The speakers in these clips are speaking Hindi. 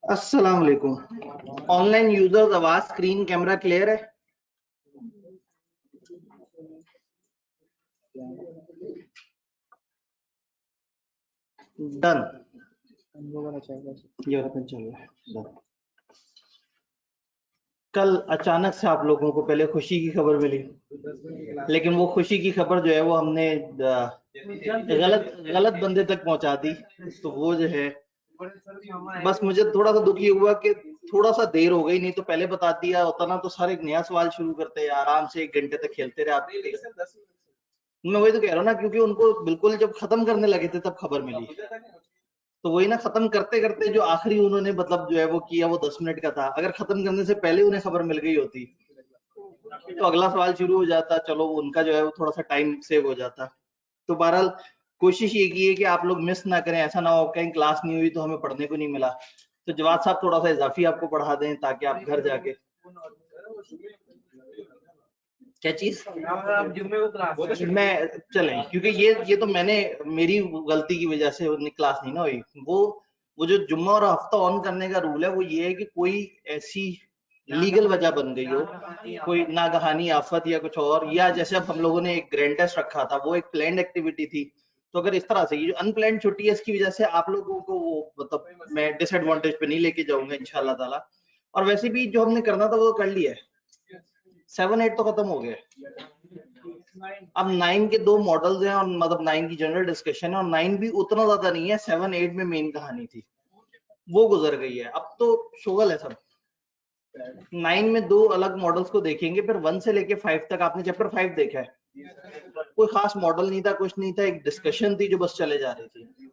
अस्सलाम वालेकुम। ऑनलाइन यूजर्स आवाज स्क्रीन कैमरा क्लियर है? डन। चल रहा है। कल अचानक से आप लोगों को पहले खुशी की खबर मिली, लेकिन वो खुशी की खबर जो है वो हमने गलत बंदे तक पहुंचा दी। तो वो जो है, बस मुझे थोड़ा सा दुखी हुआ कि थोड़ा सा देर हो गई, नहीं तो पहले बता दिया होता ना तो सारे नया सवाल शुरू करते हैं, आराम से 1 घंटे तक खेलते रहे आप। मैं वही तो कह रहा हूँ ना, क्योंकि उनको बिल्कुल जब खत्म करने लगे थे तब खबर मिली। तो वही ना, खत्म करते करते जो आखिरी उन्होंने मतलब जो है वो किया वो 10 मिनट का था। अगर खत्म करने से पहले उन्हें खबर मिल गई होती तो अगला सवाल शुरू हो जाता, चलो उनका जो है वो थोड़ा सा टाइम सेव हो जाता। तो बहरहाल कोशिश ये की है कि आप लोग मिस ना करें, ऐसा ना हो कहीं क्लास नहीं हुई तो हमें पढ़ने को नहीं मिला। तो जवाब साहब थोड़ा सा इजाफी आपको पढ़ा दें ताकि आप घर जाके क्या चीज मैं चलें, क्योंकि ये तो मैंने मेरी गलती की वजह से क्लास नहीं ना हुई। वो जो जुम्मा और हफ्ता ऑन करने का रूल है वो ये है कि कोई ऐसी लीगल वजह बन गई हो, कोई नागहानी आफत या कुछ और, या जैसे अब हम लोगों ने एक ग्रैंड टेस्ट रखा था वो एक प्लान्ड एक्टिविटी थी। तो अगर इस तरह से ये जो अनप्लान्ड छुट्टी है इसकी वजह से आप लोगों को वो मतलब मैं डिसएडवांटेज पे नहीं लेके जाऊंगा इंशाल्लाह ताला। और वैसे भी जो हमने करना था वो कर लिया है। 7-8 तो खत्म हो गए। अब 9 के 2 मॉडल्स हैं और मतलब 9 की जनरल डिस्कशन है, और 9 भी उतना ज्यादा नहीं है, 7-8 में मेन कहानी थी वो गुजर गई है। अब तो शोगल है सब। 9 में 2 अलग मॉडल्स को देखेंगे, फिर 1 से लेके 5 तक आपने चैप्टर 5 देखा है। कोई खास मॉडल नहीं था, कुछ नहीं था, एक डिस्कशन थी जो बस चले जा रही थी।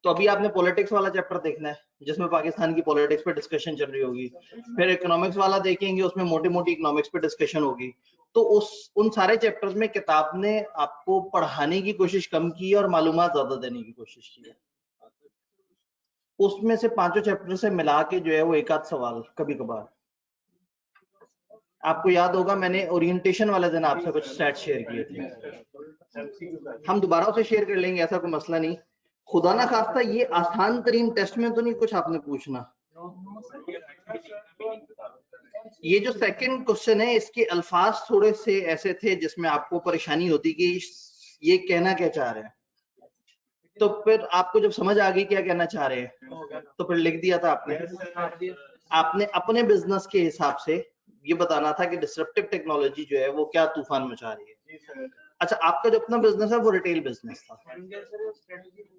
तो अभी आपने पॉलिटिक्स वाला चैप्टर देखना है जिसमें पाकिस्तान की पॉलिटिक्स पे डिस्कशन चल रही होगी। फिर इकोनॉमिक्स वाला देखेंगे, उसमें मोटी मोटी इकोनॉमिक्स पे डिस्कशन होगी। तो उन सारे चैप्टर्स में किताब ने आपको पढ़ाने की कोशिश कम की है और मालूमात ज्यादा देने की कोशिश की है। उसमें से 5 चैप्टर से मिला के जो है वो एक आध सवाल कभी कभार। आपको याद होगा मैंने ओरिएंटेशन वाले दिन आपसे कुछ स्टैट शेयर किए थे, हम दोबारा उसे शेयर कर लेंगे, ऐसा कोई मसला नहीं। खुदा ना खास्ता ये आसान तरीन टेस्ट में तो नहीं कुछ आपने पूछना। ये जो सेकंड क्वेश्चन है इसके अल्फाज थोड़े से ऐसे थे जिसमें आपको परेशानी होती कि ये कहना क्या चाह रहे हैं। तो फिर आपको जब समझ आ गई क्या कहना चाह रहे हैं तो फिर लिख दिया था आपने अपने बिजनेस के हिसाब से ये बताना था कि डिसरप्टिव टेक्नोलॉजी जो है वो क्या तूफान मचा रही है। अच्छा, आपका जो अपना बिजनेस है वो रिटेल बिजनेस था,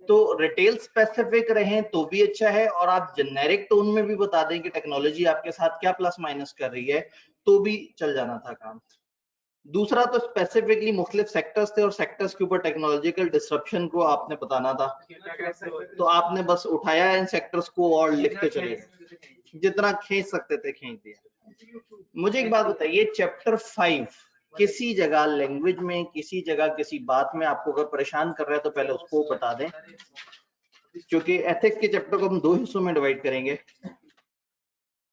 तो रिटेल स्पेसिफिक रहें तो भी अच्छा है, और आप जेनेरिक टोन में भी बता दें कि टेक्नोलॉजी आपके साथ क्या प्लस माइनस कर रही है तो भी चल जाना था काम। दूसरा तो स्पेसिफिकली मुख्तलिफ सेक्टर्स थे और सेक्टर्स के ऊपर टेक्नोलॉजिकल डिसरप्शन को आपने बताना था। तो आपने बस उठाया इन सेक्टर्स को और लिखते चले गए, जितना खींच सकते थे खींच दिया। मुझे एक बात बताइए, चैप्टर 5 किसी जगह लैंग्वेज में किसी जगह किसी बात में आपको अगर परेशान कर रहा है तो पहले उसको बता दें, क्योंकि एथिक्स के चैप्टर को हम 2 हिस्सों में डिवाइड करेंगे।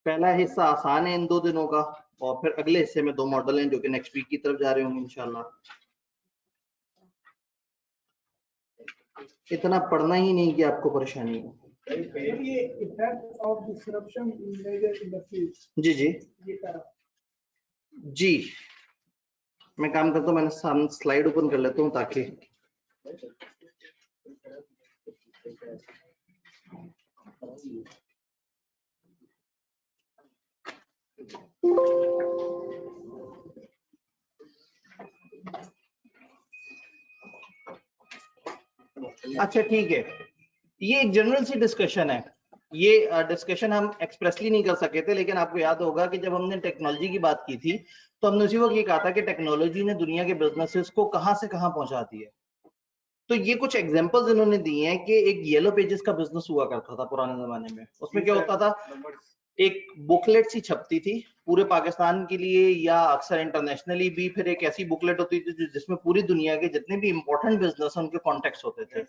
पहला हिस्सा आसान है इन 2 दिनों का, और फिर अगले हिस्से में 2 मॉडल हैं जो कि नेक्स्ट वीक की तरफ जा रहे होंगे इंशाल्लाह। इतना पढ़ना ही नहीं कि आपको परेशानी हो। जी जी जी, मैं काम करता हूँ, मैंने सामने स्लाइड ओपन कर लेता हूँ ताकि अच्छा ठीक है, ये एक जनरल सी डिस्कशन है। ये डिस्कशन हम एक्सप्रेसली नहीं कर सके थे, लेकिन आपको याद होगा कि जब हमने टेक्नोलॉजी की बात की थी तो हमने उसी वक्त ये कहा था कि टेक्नोलॉजी ने दुनिया के बिजनेसेस को कहां से कहां पहुंचा दिया। तो ये कुछ एग्जांपल्स इन्होंने दिए हैं कि एक येलो पेजेस का बिजनेस हुआ करता था पुराने जमाने में। उसमें क्या होता था, एक बुकलेट सी छपती थी पूरे पाकिस्तान के लिए या अक्सर इंटरनेशनली भी। फिर एक ऐसी बुकलेट होती थी जिसमें पूरी दुनिया के जितने भी इंपॉर्टेंट बिजनेस हैं उनके कॉन्टेक्ट्स होते थे,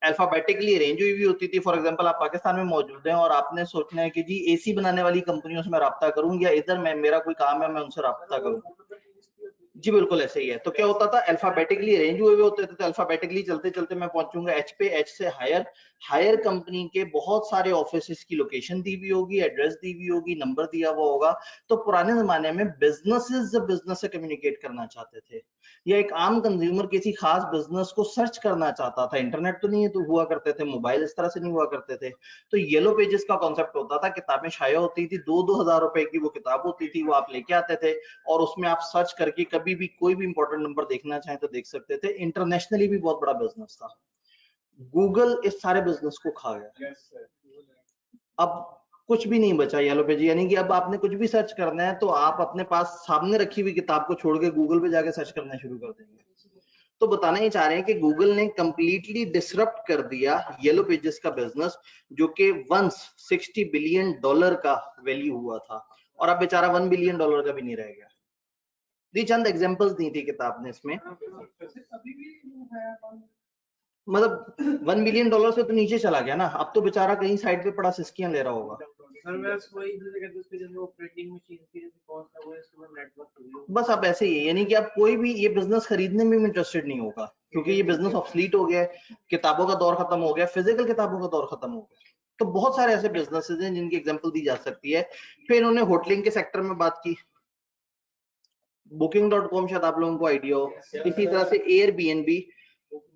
अल्फाबेटिकली अरेंज हुई भी होती थी। फॉर एग्जांपल आप पाकिस्तान में मौजूद हैं और आपने सोचना है कि जी एसी बनाने वाली कंपनियों से मैं राब्ता करूं या इधर मैं मेरा कोई काम है मैं उनसे राब्ता करूं। जी बिल्कुल ऐसे ही है। तो क्या होता था, अल्फाबेटिकली अरेंज हुए होते थे, तो अल्फाबेटिकली चलते चलते मैं पहुंचूंगा एच पे, एच से हायर, हायर कंपनी के बहुत सारे ऑफिसेस की लोकेशन दी हुई होगी, एड्रेस दी हुई होगी, नंबर दिया हुआ होगा। तो पुराने जमाने में बिजनेसेस जब बिजनेस से कम्युनिकेट करना चाहते थे या एक आम कंज्यूमर किसी खास बिजनेस को सर्च करना चाहता था, इंटरनेट तो नहीं तो हुआ करते थे, मोबाइल इस तरह से नहीं हुआ करते थे, तो येलो पेजेस का कॉन्सेप्ट होता था। किताबें शाया होती थी, 2-2 हजार रुपए की वो किताब होती थी, वो आप लेके आते थे और उसमें आप सर्च करके कभी भी कोई भी इंपॉर्टेंट नंबर देखना चाहें तो देख सकते थे। इंटरनेशनली भी बहुत बड़ा बिजनेस था। गूगल इस सारे बिजनेस को खा गया। अब कुछ भी नहीं बचा येलो पेज, यानी कि अब आपने कुछ भी सर्च करना है तो आप अपने पास सामने रखी हुई किताब को छोड़ के गूगल पे जाके सर्च करना शुरू कर देंगे। तो बताना ही चाह रहे हैं कि गूगल ने कंप्लीटली डिसरप्ट कर दिया येलो पेजेस का बिजनेस, जो कि वंस $60 बिलियन का वैल्यू हुआ था, और अब बेचारा $1 बिलियन का भी नहीं रह गया। दी चंद एग्जांपल्स दी थी किताब ने इसमें, मतलब $1 बिलियन से तो नीचे चला गया ना, अब तो बेचारा कहीं साइड पे पड़ा सिस्कियां ले रहा होगा। बस अब ऐसे ही है, यानी कि अब कोई भी ये बिजनेस खरीदने में इंटरेस्टेड नहीं होगा, क्योंकि ये बिजनेस ऑब्सलीट हो गया है, किताबों का दौर खत्म हो गया, फिजिकल किताबों का दौर खत्म हो गया। तो बहुत सारे ऐसे बिजनेसेस हैं जिनकी एग्जांपल दी जा सकती है। फिर इन्होंने होटलिंग के सेक्टर में बात की, Booking.com शायद आप लोगों को आइडिया हो। इसी तरह से Airbnb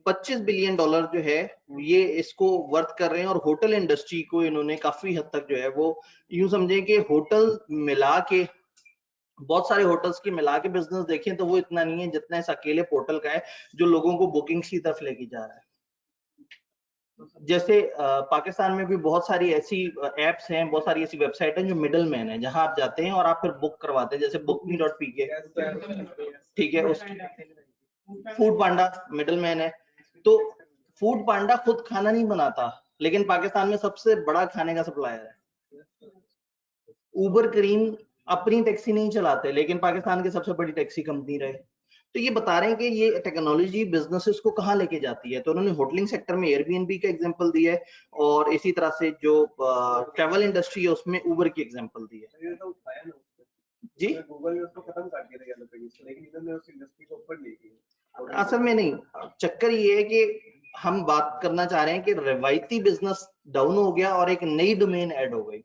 $25 बिलियन जो है ये इसको वर्थ कर रहे हैं, और होटल इंडस्ट्री को इन्होंने काफी हद तक जो है वो यूं समझें कि होटल मिला के, बहुत सारे होटल्स की मिला के बिजनेस देखें तो वो इतना नहीं है जितना इस अकेले पोर्टल का है जो लोगों को बुकिंग की तरफ लेके जा रहा है। जैसे पाकिस्तान में भी बहुत सारी ऐसी एप्स हैं, बहुत सारी ऐसी वेबसाइट हैं जो मिडल मैन है, जहां आप जाते हैं और आप फिर बुक करवाते हैं, जैसे bookme.pk, ठीक है, उस फूड पांडा मिडल मैन है। तो फूड पांडा खुद खाना नहीं बनाता, लेकिन पाकिस्तान में सबसे बड़ा खाने का सप्लायर है। उबर करीम अपनी टैक्सी नहीं चलाते, लेकिन पाकिस्तान की सबसे बड़ी टैक्सी कंपनी रहे। तो ये बता रहे हैं कि ये टेक्नोलॉजी बिजनेसेस को कहाँ लेके जाती है। तो उन्होंने होटलिंग सेक्टर में एयरबीएनबी का एग्जांपल दिया है, और इसी तरह से जो ट्रैवल इंडस्ट्री है उसमें उबर की एग्जांपल दी है। जी गूगल ने उसको खत्म कर दिया था, लेकिन इन्होंने उस इंडस्ट्री को ऊपर ले गई। असल में नहीं, चक्कर ये है कि हम बात करना चाह रहे हैं कि रवायती बिजनेस डाउन हो गया और एक नई डोमेन ऐड हो गई।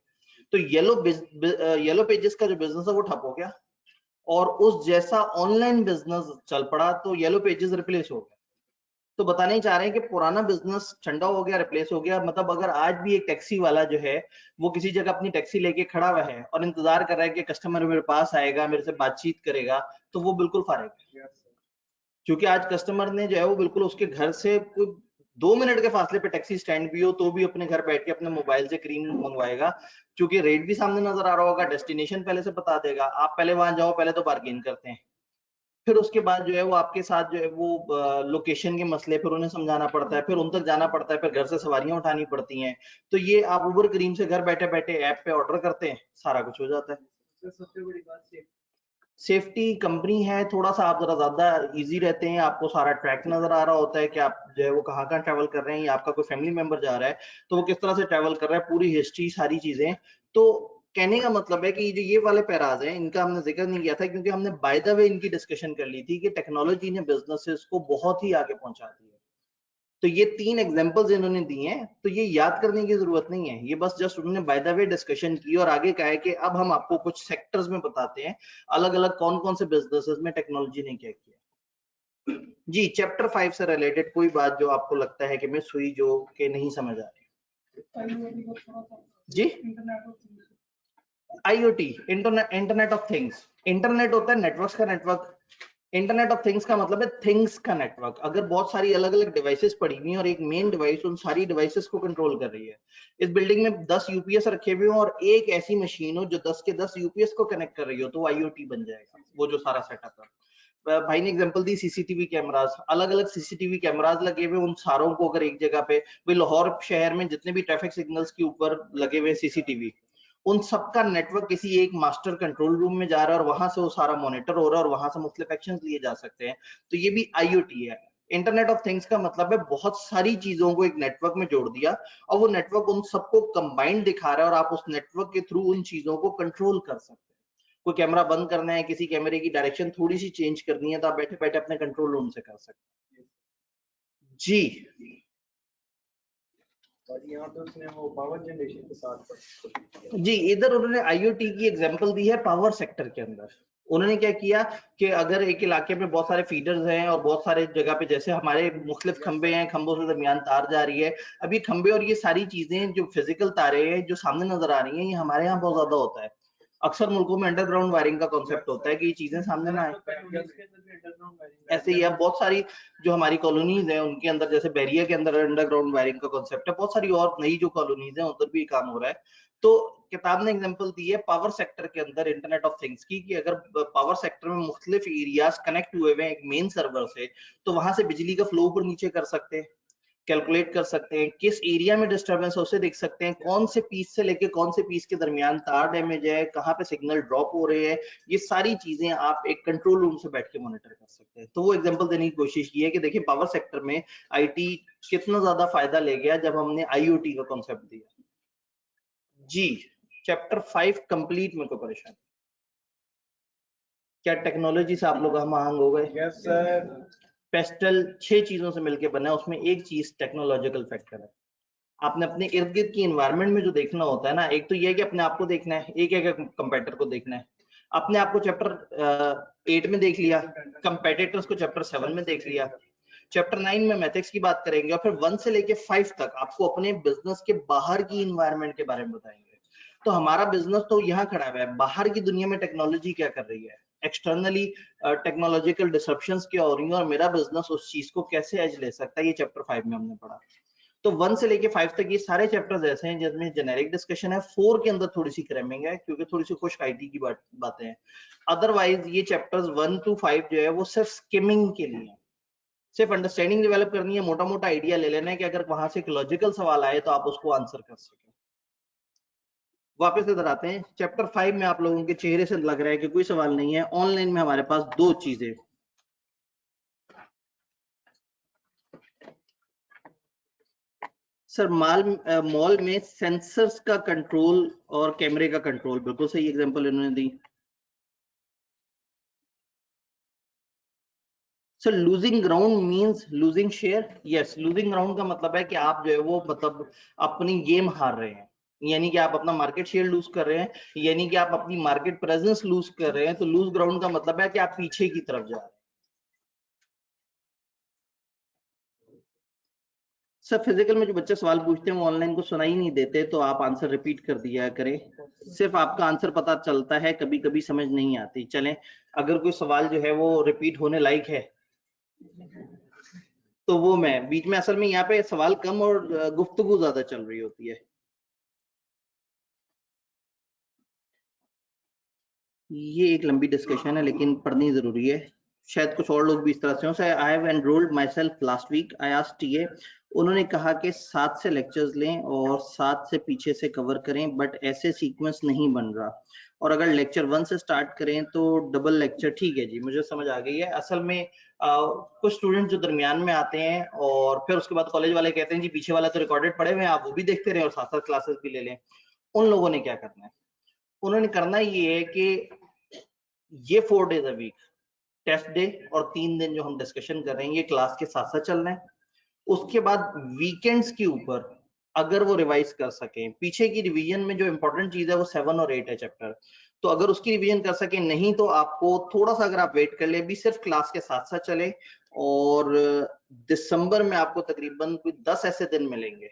तो येलो पेजेस का जो बिजनेस है वो ठप हो गया, और उस जैसा ऑनलाइन बिजनेस चल पड़ा, तो येलो पेजेस रिप्लेस हो गया। तो बताने ही चाह रहे हैं कि पुराना बिजनेस ठंडा हो गया, रिप्लेस हो गया। मतलब अगर आज भी एक टैक्सी वाला जो है वो किसी जगह अपनी टैक्सी लेके खड़ा हुआ है और इंतजार कर रहा है कि कस्टमर मेरे पास आएगा, मेरे से बातचीत करेगा, तो वो बिल्कुल फारेग है। क्योंकि आज कस्टमर ने जो है वो बिल्कुल उसके घर से 2 मिनट के फासले पे टैक्सी स्टैंड भी हो तो भी अपने घर बैठ के अपने मोबाइल से क्रीम मंगवाएगा, क्योंकि रेट भी सामने नजर आ रहा होगा, डेस्टिनेशन पहले से बता देगा। आप पहले वहां जाओ, पहले तो बार्गेन करते हैं, फिर उसके बाद जो है वो आपके साथ जो है वो लोकेशन के मसले फिर उन्हें समझाना पड़ता है, फिर उन तक जाना पड़ता है, फिर घर से सवारियां उठानी पड़ती हैं। तो ये आप उबर करीम से घर बैठे बैठे ऐप पे ऑर्डर करते हैं, सारा कुछ हो जाता है। सबसे बड़ी बात सेफ्टी कंपनी है, थोड़ा सा आप जरा ज्यादा इजी रहते हैं, आपको सारा ट्रैक नजर आ रहा होता है कि आप जो है वो कहाँ कहाँ ट्रैवल कर रहे हैं, या आपका कोई फैमिली मेंबर जा रहा है तो वो किस तरह से ट्रैवल कर रहा है, पूरी हिस्ट्री, सारी चीजें। तो कहने का मतलब है कि जो ये वाले पैराज हैं इनका हमने जिक्र नहीं किया था, क्योंकि हमने बाय द वे इनकी डिस्कशन कर ली थी कि टेक्नोलॉजी ने बिजनेसेस को बहुत ही आगे पहुंचा दिया। तो ये 3 एग्जांपल्स इन्होंने दिए हैं, तो ये याद करने की जरूरत नहीं है, ये बस जस्ट उन्होंने बाय द वे डिस्कशन की और आगे कहा है कि अब हम आपको कुछ सेक्टर्स में बताते हैं अलग अलग कौन कौन से बिजनेसेस में टेक्नोलॉजी ने क्या किया। जी चैप्टर 5 से रिलेटेड कोई बात जो आपको लगता है कि मिस हुई, जो कि नहीं समझ आ रही? जी IoT, internet of things. Internet होता है नेटवर्क्स का नेटवर्क, इंटरनेट ऑफ थिंग्स का मतलब है थिंग्स का नेटवर्क। अगर बहुत सारी अलग अलग डिवाइसेस पड़ी हुई हैं और एक मेन डिवाइस उन सारी डिवाइसेस को कंट्रोल कर रही है, इस बिल्डिंग में 10 यूपीएस रखे हुए हो और एक ऐसी मशीन हो जो 10 के 10 यूपीएस को कनेक्ट कर रही हो, तो वो IoT बन जाएगा, वो जो सारा सेटअप है। भाई ने एग्जांपल दी सीसीटीवी कैमरास, अलग अलग सीसीटीवी कैमरास लगे हुए, उन सारों को अगर एक जगह पे, भाई लाहौर शहर में जितने भी ट्रैफिक सिग्नल्स के ऊपर लगे हुए सीसीटीवी, उन सबका नेटवर्क किसी एक मास्टर कंट्रोल रूम में जा रहा है और वहां से वो सारा मॉनिटर हो रहा है और वहां से मुख्तलिफ एक्शंस लिए जा सकते हैं। तो ये भी IoT है। इंटरनेट ऑफ थिंग्स का मतलब है बहुत सारी चीजों को एक नेटवर्क में जोड़ दिया और वो नेटवर्क उन सबको कंबाइंड दिखा रहा है और आप उस नेटवर्क के थ्रू उन चीजों को कंट्रोल कर सकते हैं। कोई कैमरा बंद करना है, किसी कैमरे की डायरेक्शन थोड़ी सी चेंज करनी है, तो आप बैठे बैठे अपने कंट्रोल रूम से कर सकते हैं। जी और यहाँ पे उसने वो पावर जनरेशन के साथ जी, इधर उन्होंने आईओटी की एग्जांपल दी है पावर सेक्टर के अंदर। उन्होंने क्या किया कि अगर एक इलाके में बहुत सारे फीडर्स हैं और बहुत सारे जगह पे जैसे हमारे मुख्तलिफ खंबे हैं, खंबों से दरमियान तार जा रही है। अब ये खंबे और ये सारी चीजें जो फिजिकल तारे हैं जो सामने नजर आ रही हैं, ये हमारे यहाँ बहुत ज्यादा होता है। अक्सर मुल्कों में अंडरग्राउंड वायरिंग का कॉन्सेप्ट होता है कि ये चीजें सामने ना आए। ऐसे ही अब बहुत सारी जो हमारी कॉलोनीज हैं उनके अंदर, जैसे बैरिया के अंदर अंडरग्राउंड वायरिंग का कॉन्सेप्ट है, बहुत सारी और नई जो कॉलोनीज हैं उधर भी काम हो रहा है। तो किताब ने एग्जांपल दी है पावर सेक्टर के अंदर इंटरनेट ऑफ थिंग्स की, कि अगर पावर सेक्टर में मुख्तलिफ एरियाज कनेक्ट हुए हुए हैं एक मेन सर्वर से, तो वहां से बिजली का फ्लो ऊपर नीचे कर सकते हैं, कैलकुलेट कर सकते हैं, किस एरिया में डिस्टर्बेंस है उसे देख सकते हैं, कौन से पीस से लेके कौन से पीस के दरमियान तार डैमेज है, कहाँ पे सिग्नल ड्रॉप हो रहे हैं, ये सारी चीजें आप एक कंट्रोल रूम से बैठ के मॉनिटर कर सकते हैं। तो वो एग्जांपल देने की कोशिश की है कि देखिए पावर सेक्टर में आईटी कितना ज्यादा फायदा ले गया जब हमने आईओटी का कॉन्सेप्ट दिया। जी, चैप्टर 5 कंप्लीट में कोई परेशानी? क्या टेक्नोलॉजी से आप लोग हम आहंग हो गए? Yes sir. पेस्टल 6 चीजों से मिलकर बना है, उसमें एक चीज टेक्नोलॉजिकल फैक्टर है। आपने अपने इर्द गिर्द की एनवायरनमेंट में जो देखना होता है ना, एक तो ये है कि अपने आप को देखना है, एक है कंपेटिटर को देखना है। अपने आप को चैप्टर 8 में देख लिया, कंपेटिटर्स को चैप्टर 7 में देख लिया, चैप्टर 9 में मैथ्स की बात करेंगे और फिर 1 से लेके 5 तक आपको अपने बिजनेस के बाहर की एनवायरनमेंट के बारे में बताएंगे। तो हमारा बिजनेस तो यहाँ खड़ा हुआ है, बाहर की दुनिया में टेक्नोलॉजी क्या कर रही है, एक्सटर्नली टेक्नोलॉजिकल डिसरप्शंस क्या हो रही है और मेरा बिजनेस उस चीज को कैसे एज ले सकता है, ये चैप्टर 5 में हमने पढ़ा। तो 1 से लेके 5 तक ये सारे चैप्टर्स ऐसे हैं जिसमें जेनेरिक डिस्कशन है। 4 के अंदर थोड़ी सी क्रैमिंग है क्योंकि थोड़ी सी खुश आईटी की बातें हैं। अदरवाइज ये चैप्टर्स 1 to 5 जो है वो सिर्फ स्किमिंग के लिए है, सिर्फ अंडरस्टैंडिंग डेवलप करनी है, मोटा मोटा आइडिया ले लेना है कि अगर वहां से एक लॉजिकल सवाल आए तो आप उसको आंसर कर सकें। वापस इधर आते हैं, चैप्टर 5 में आप लोगों के चेहरे से लग रहा है कि कोई सवाल नहीं है। ऑनलाइन में हमारे पास 2 चीजें, सर मॉल में सेंसर्स का कंट्रोल और कैमरे का कंट्रोल, बिल्कुल सही एग्जांपल इन्होंने दी। Sir losing ground means losing share, yes, losing ground का मतलब है कि आप जो है वो मतलब अपनी गेम हार रहे हैं, यानी कि आप अपना मार्केट शेयर लूज कर रहे हैं, यानी कि आप अपनी मार्केट प्रेजेंस लूज कर रहे हैं। तो लूज ग्राउंड का मतलब है कि आप पीछे की तरफ जा रहे हैं। सर फिजिकल में जो बच्चे सवाल पूछते हैं वो ऑनलाइन को सुनाई नहीं देते, तो आप आंसर रिपीट कर दिया करें, सिर्फ आपका आंसर पता चलता है, कभी कभी समझ नहीं आती। चलें, अगर कोई सवाल जो है वो रिपीट होने लायक है तो वो मैं बीच में, असल में यहाँ पे सवाल कम और गुफ्तगू ज्यादा चल रही होती है। ये एक लंबी डिस्कशन है लेकिन पढ़नी जरूरी है, शायद कुछ और लोग भी इस तरह से हो। I have enrolled myself last week, I asked TA, उन्होंने कहा कि 7 से लेक्चर्स लें और 7 से पीछे से कवर करें, बट ऐसे सीक्वेंस नहीं बन रहा, और अगर लेक्चर 1 से स्टार्ट करें तो डबल लेक्चर। ठीक है जी, मुझे समझ आ गई है। असल में कुछ स्टूडेंट जो दरमियान में आते हैं और फिर उसके बाद कॉलेज वाले कहते हैं जी पीछे वाला तो रिकॉर्डेड पड़े हुए हैं, आप वो भी देखते रहे और साथ साथ क्लासेस भी ले लें। उन लोगों ने क्या करना है, उन्होंने करना ये है कि ये 4 days a week test day और 3 दिन जो हम डिस्कशन कर रहे हैं ये क्लास के साथ साथ चलना है। उसके बाद वीकेंड्स के ऊपर अगर वो रिवाइज कर सकें, पीछे की रिवीजन में जो इंपॉर्टेंट चीज है वो 7 और 8 है चैप्टर, तो अगर उसकी रिवीजन कर सके, नहीं तो आपको थोड़ा सा अगर आप वेट कर ले, भी सिर्फ क्लास के साथ साथ चले। और दिसंबर में आपको तकरीबन कोई 10 ऐसे दिन मिलेंगे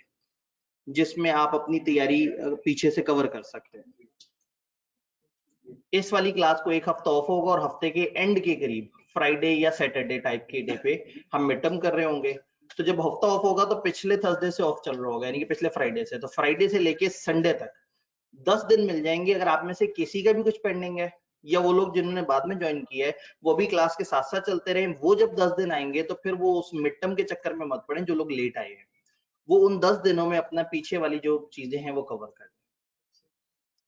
जिसमें आप अपनी तैयारी पीछे से कवर कर सकते हैं। इस वाली क्लास को एक हफ्ता ऑफ होगा और हफ्ते के एंड के करीब फ्राइडे या सैटरडे टाइप के डे पे हम मिड टर्म कर रहे होंगे। तो जब हफ्ता ऑफ होगा तो पिछले थर्सडे से ऑफ चल रहा होगा, यानी कि पिछले फ्राइडे से, तो फ्राइडे से लेके संडे तक 10 दिन मिल जाएंगे। अगर आप में से किसी का भी कुछ पेंडिंग है या वो लोग जिन्होंने बाद में ज्वाइन किया है वो भी क्लास के साथ साथ चलते रहे, वो जब 10 दिन आएंगे तो फिर वो उस मिड टर्म के चक्कर में मत पड़े। जो लोग लेट आए हैं वो उन 10 दिनों में अपना पीछे वाली जो चीजें हैं वो कवर कर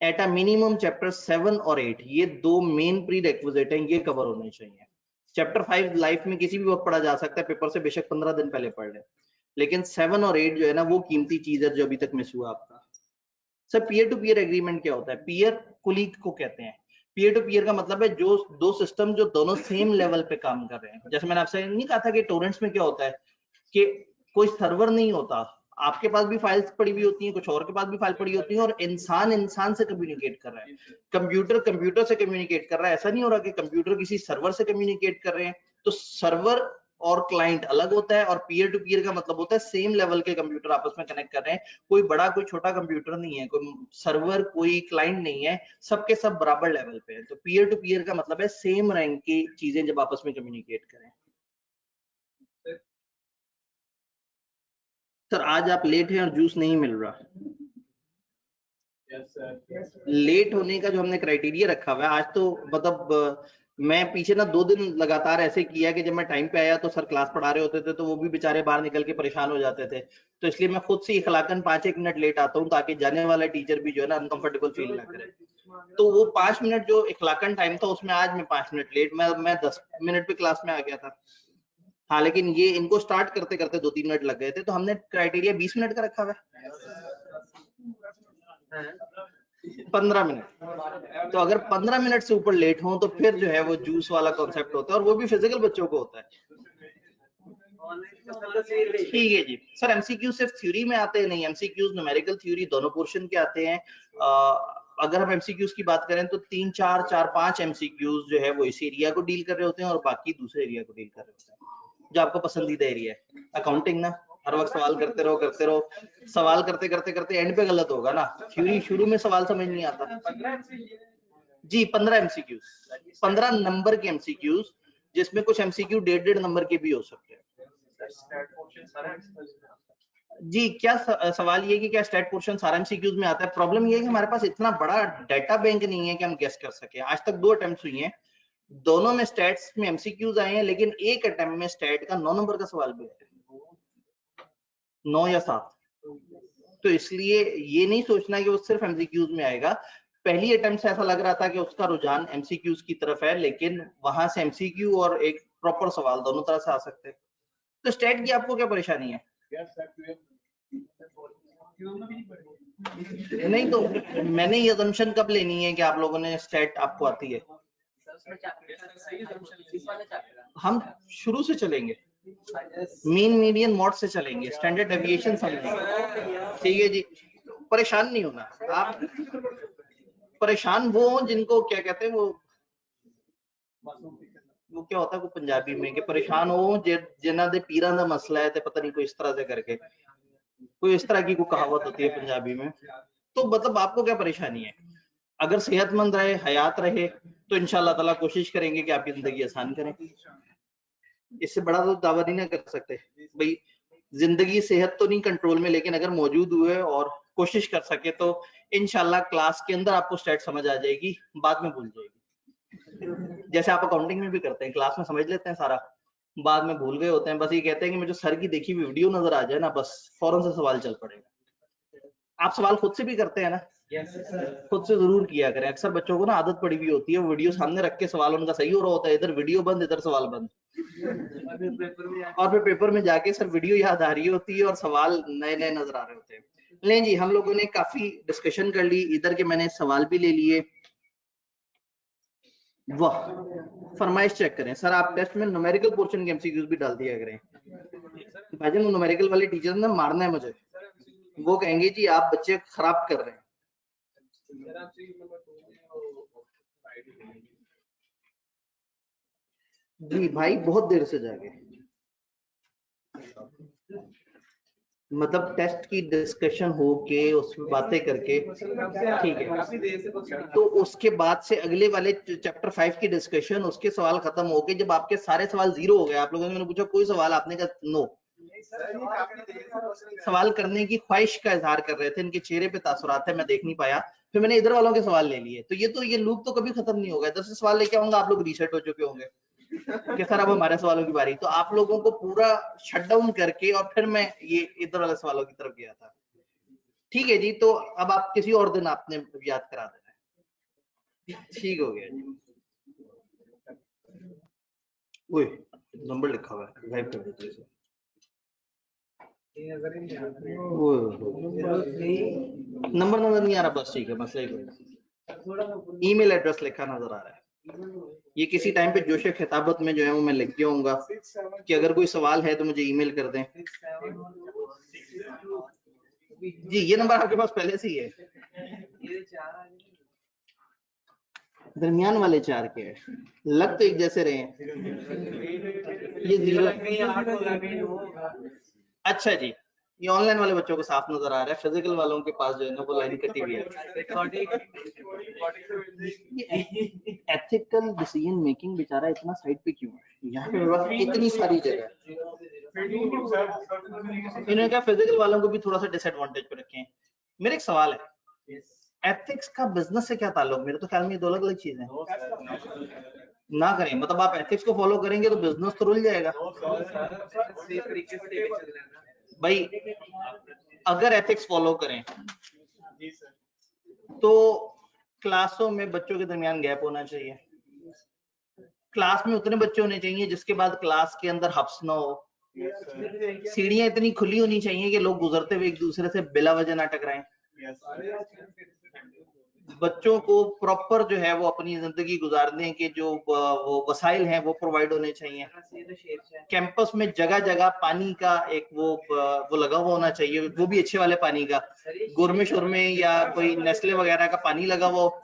एट अ मिनिमम चैप्टर 7 और 8, ये 2 मेन प्री रेक्विजिट हैं, ये कवर होने चाहिए। चैप्टर 5 लाइफ में किसी भी वक्त पढ़ा जा सकता है, पेपर से बेशक 15 दिन पहले पढ़ ले, लेकिन 7 और 8 जो है ना वो कीमती चीज है जो अभी तक मिस हुआ आपका। Sir peer to peer agreement क्या होता है? पीयर कुलीग को कहते हैं। पीयर टू पीयर का मतलब है जो दो सिस्टम जो दोनों सेम लेवल पे काम कर रहे हैं। जैसे मैंने आपसे नहीं कहा था कि टोरेंट्स में क्या होता है कि कोई सर्वर नहीं होता, आपके पास भी फाइल्स पड़ी हुई होती हैं, कुछ और के पास भी फाइल पड़ी होती है, और इंसान इंसान से कम्युनिकेट कर रहा है, कंप्यूटर कंप्यूटर से कम्युनिकेट कर रहा है। ऐसा नहीं हो रहा कि कंप्यूटर किसी सर्वर से कम्युनिकेट कर रहे हैं। तो सर्वर और क्लाइंट अलग होता है, और पीयर टू पीयर का मतलब होता है सेम लेवल के कंप्यूटर आपस में कनेक्ट कर रहे हैं। कोई बड़ा कोई छोटा कंप्यूटर नहीं है, कोई सर्वर कोई क्लाइंट नहीं है, सबके सब बराबर लेवल पे है। तो पीयर टू पीयर का मतलब है सेम रैंक की चीजें जब आपस में कम्युनिकेट करें। सर आज आप लेट हैं और जूस नहीं मिल रहा। लेट होने का जो हमने क्राइटेरिया रखा हुआ है, आज तो मतलब मैं पीछे ना 2 दिन लगातार ऐसे किया कि जब मैं टाइम पे आया तो सर क्लास पढ़ा रहे होते थे, तो वो भी बेचारे बाहर निकल के परेशान हो जाते थे। तो इसलिए मैं खुद से इखलाकन 5-1 मिनट लेट आता हूँ, ताकि जाने वाला टीचर भी जो है ना अनकंफर्टेबल फील ना करे। तो वो 5 मिनट जो इखलाकन टाइम था, उसमें आज मैं 5 मिनट लेट, मैं 10 मिनट पे क्लास में आ गया था। हाँ, लेकिन ये इनको स्टार्ट करते करते 2-3 मिनट लग गए थे, तो हमने क्राइटेरिया 20 मिनट का रखा हुआ है। 15 मिनट। तो अगर 15 मिनट से ऊपर लेट हो तो फिर जो है वो जूस वाला कॉन्सेप्ट होता है, और वो भी फिजिकल बच्चों को होता है। ठीक है जी सर। एमसीक्यू सिर्फ थ्योरी में आते हैं? नहीं, एमसीक्यूज न्यूमेरिकल थ्योरी दोनों पोर्शन के आते हैं। अगर हम एमसीक्यूज की बात करें तो 3-4-5 एमसीक्यूज जो है वो इस एरिया को डील कर रहे होते हैं, और बाकी दूसरे एरिया को डील कर रहे होते हैं। जो आपका पसंदीदा एरिया है अकाउंटिंग ना, हर वक्त सवाल करते रहो, सवाल करते करते करते एंड पे गलत होगा ना। थ्योरी शुरू में सवाल समझ नहीं आता जी। 15 एमसीक्यूज, 15 नंबर के एमसीक्यूज, जिसमें कुछ एमसीक्यू 1.5 नंबर के भी हो सकते हैं। जी क्या सवाल ये कि क्या स्टैट पोर्शन सारा एमसीक्यूज में आता है? प्रॉब्लम ये है कि हमारे पास इतना बड़ा डाटा बैंक नहीं है कि हम गेस कर सके। आज तक 2 अटेम्प्ट्स हुई हैं, दोनों में स्टैट्स में एमसीक्यूज आए हैं, लेकिन एक अटेम्प्ट में स्टैट का 9 नंबर का सवाल भी है, 9 या 7। तो इसलिए ये नहीं सोचना कि वो सिर्फ एमसीक्यूज में आएगा। पहली अटेम्प्ट से ऐसा लग रहा था कि उसका रुझान एमसीक्यूज की तरफ है, लेकिन वहां से एमसीक्यू और एक प्रॉपर सवाल दोनों तरह से आ सकते हैं। तो स्टैट की आपको क्या परेशानी है? नहीं, तो मैंने ये असम्पशन कब लेनी है कि आप लोगों ने स्टैट आपको आती है? हम शुरू से चलेंगे, मीन मीडियन मॉड से चलेंगे, स्टैंडर्ड डेविएशन समझेंगे। ठीक है जी, परेशान नहीं होना आप। परेशान वो जिनको क्या कहते हैं, वो क्या होता है वो पंजाबी में, कि परेशान हो जिन्हां दे पीरां दा मसला है, ते पता नहीं कोई इस तरह से करके, कोई इस तरह की कोई कहावत होती है पंजाबी में। तो मतलब आपको क्या परेशानी है? अगर सेहतमंद रहे, हयात रहे, तो इंशाल्लाह ताला कोशिश करेंगे कि आपकी जिंदगी आसान करें। इससे बड़ा तो दावा नहीं ना कर सकते भाई। जिंदगी सेहत तो नहीं कंट्रोल में, लेकिन अगर मौजूद हुए और कोशिश कर सके तो इंशाल्लाह क्लास के अंदर आपको स्टैट समझ आ जाएगी, बाद में भूल जाएगी। जैसे आप अकाउंटिंग में भी करते हैं, क्लास में समझ लेते हैं सारा, बाद में भूल गए होते हैं। बस ये कहते हैं कि मुझे सर की देखी हुई वीडियो नजर आ जाए ना, बस फौरन से सवाल चल पड़ेगा। आप सवाल खुद से भी करते हैं ना? खुद से जरूर किया करें। अक्सर बच्चों को ना आदत पड़ी हुई होती है, वीडियो सामने रख के सवाल उनका सही हो रहा होता है, इधर वीडियो बंद इधर सवाल बंद, और फिर पेपर में जाके सर वीडियो याद आ रही होती है और सवाल नए नए नजर आ रहे होते हैं। ले जी, हम लोगों ने काफी डिस्कशन कर ली, इधर के मैंने सवाल भी ले लिए। वाह, फरमाइश चेक करें सर। आप टेस्ट में न्यूमेरिकल पोर्शन के एमसीक्यूज भी डाल दिया करें। भाईजान न्यूमेरिकल वाले टीचर ने मारना है मुझे, वो कहेंगे जी आप बच्चे खराब कर रहे हैं। जी भाई बहुत देर से जागे, मतलब टेस्ट की डिस्कशन हो के उसमें बातें करके, ठीक है, तो उसके बाद से अगले वाले चैप्टर 5 की डिस्कशन, उसके सवाल खत्म हो गए, जब आपके सारे सवाल जीरो हो गए, आप लोगों ने मैंने पूछा कोई सवाल, आपने कहा नो, सवाल करने की ख्वाहिश का इजहार कर रहे थे, इनके चेहरे पे तासुरात है, मैं देख नहीं पाया। फिर मैंने इधर वालों के सवाल ले लिए, तो ये लूप तो कभी खत्म नहीं होगा। इधर से सवाल लेके आऊंगा, आप लोग रीसेट हो चुके होंगे कि सर अब हमारे सवालों की बारी। तो आप लोगों को पूरा शट डाउन करके और फिर मैं ये इधर वाले सवालों की तरफ गया था। ठीक है जी, तो अब आप किसी और दिन आपने याद करा देना। ठीक हो गया जी। ओए नंबर लिखा हुआ है, गायब कर देते हैं। नंबर नजर नहीं आ रहा, बस ठीक है, मसला ही कोई। ईमेल एड्रेस लिखा नजर आ रहा है। ये किसी टाइम पे जोश खिताबत में जो है वो मैं लिख गया हूँगा कि अगर कोई सवाल है तो मुझे ईमेल कर दें। जी ये नंबर आपके पास पहले से ही है, दरमियान वाले 4 के हैं, लग तो एक जैसे रहे हैं। ये 0, अच्छा जी, ये ऑनलाइन वाले बच्चों को साफ नजर आ रहा है, फिजिकल वालों के पास जो है ना वो लाइन कटी हुई है। एथिकल डिसीजन मेकिंग बेचारा इतना साइड पे क्यों है, यहाँ पे बस इतनी सारी जगह। इन्होंने कहा फिजिकल वालों को भी थोड़ा सा डिसएडवांटेज पे रखें। मेरा एक सवाल है, एथिक्स का बिजनेस से क्या ताल्लुक? मेरे तो ख्याल में ये दो अलग अलग चीजें हैं। ना करें मतलब आप एथिक्स को फॉलो करेंगे तो बिजनेस तो रुल जाएगा भाई। अगर एथिक्स फॉलो करें तो क्लासों में बच्चों के दरमियान गैप होना चाहिए, क्लास में उतने बच्चे होने चाहिए जिसके बाद क्लास के अंदर हब्स ना हो, सीढ़ियां इतनी खुली होनी चाहिए कि लोग गुजरते हुए एक दूसरे से बिला वजह ना टकराएं, बच्चों को प्रॉपर जो है वो अपनी जिंदगी गुजारने के जो वो वसाइल हैं वो प्रोवाइड होने चाहिए। कैंपस में जगह जगह पानी का एक वो लगा हुआ होना चाहिए, वो भी अच्छे वाले पानी का, गुरमे शुरमे या कोई नेस्ले वगैरह का पानी लगा हुआ हो।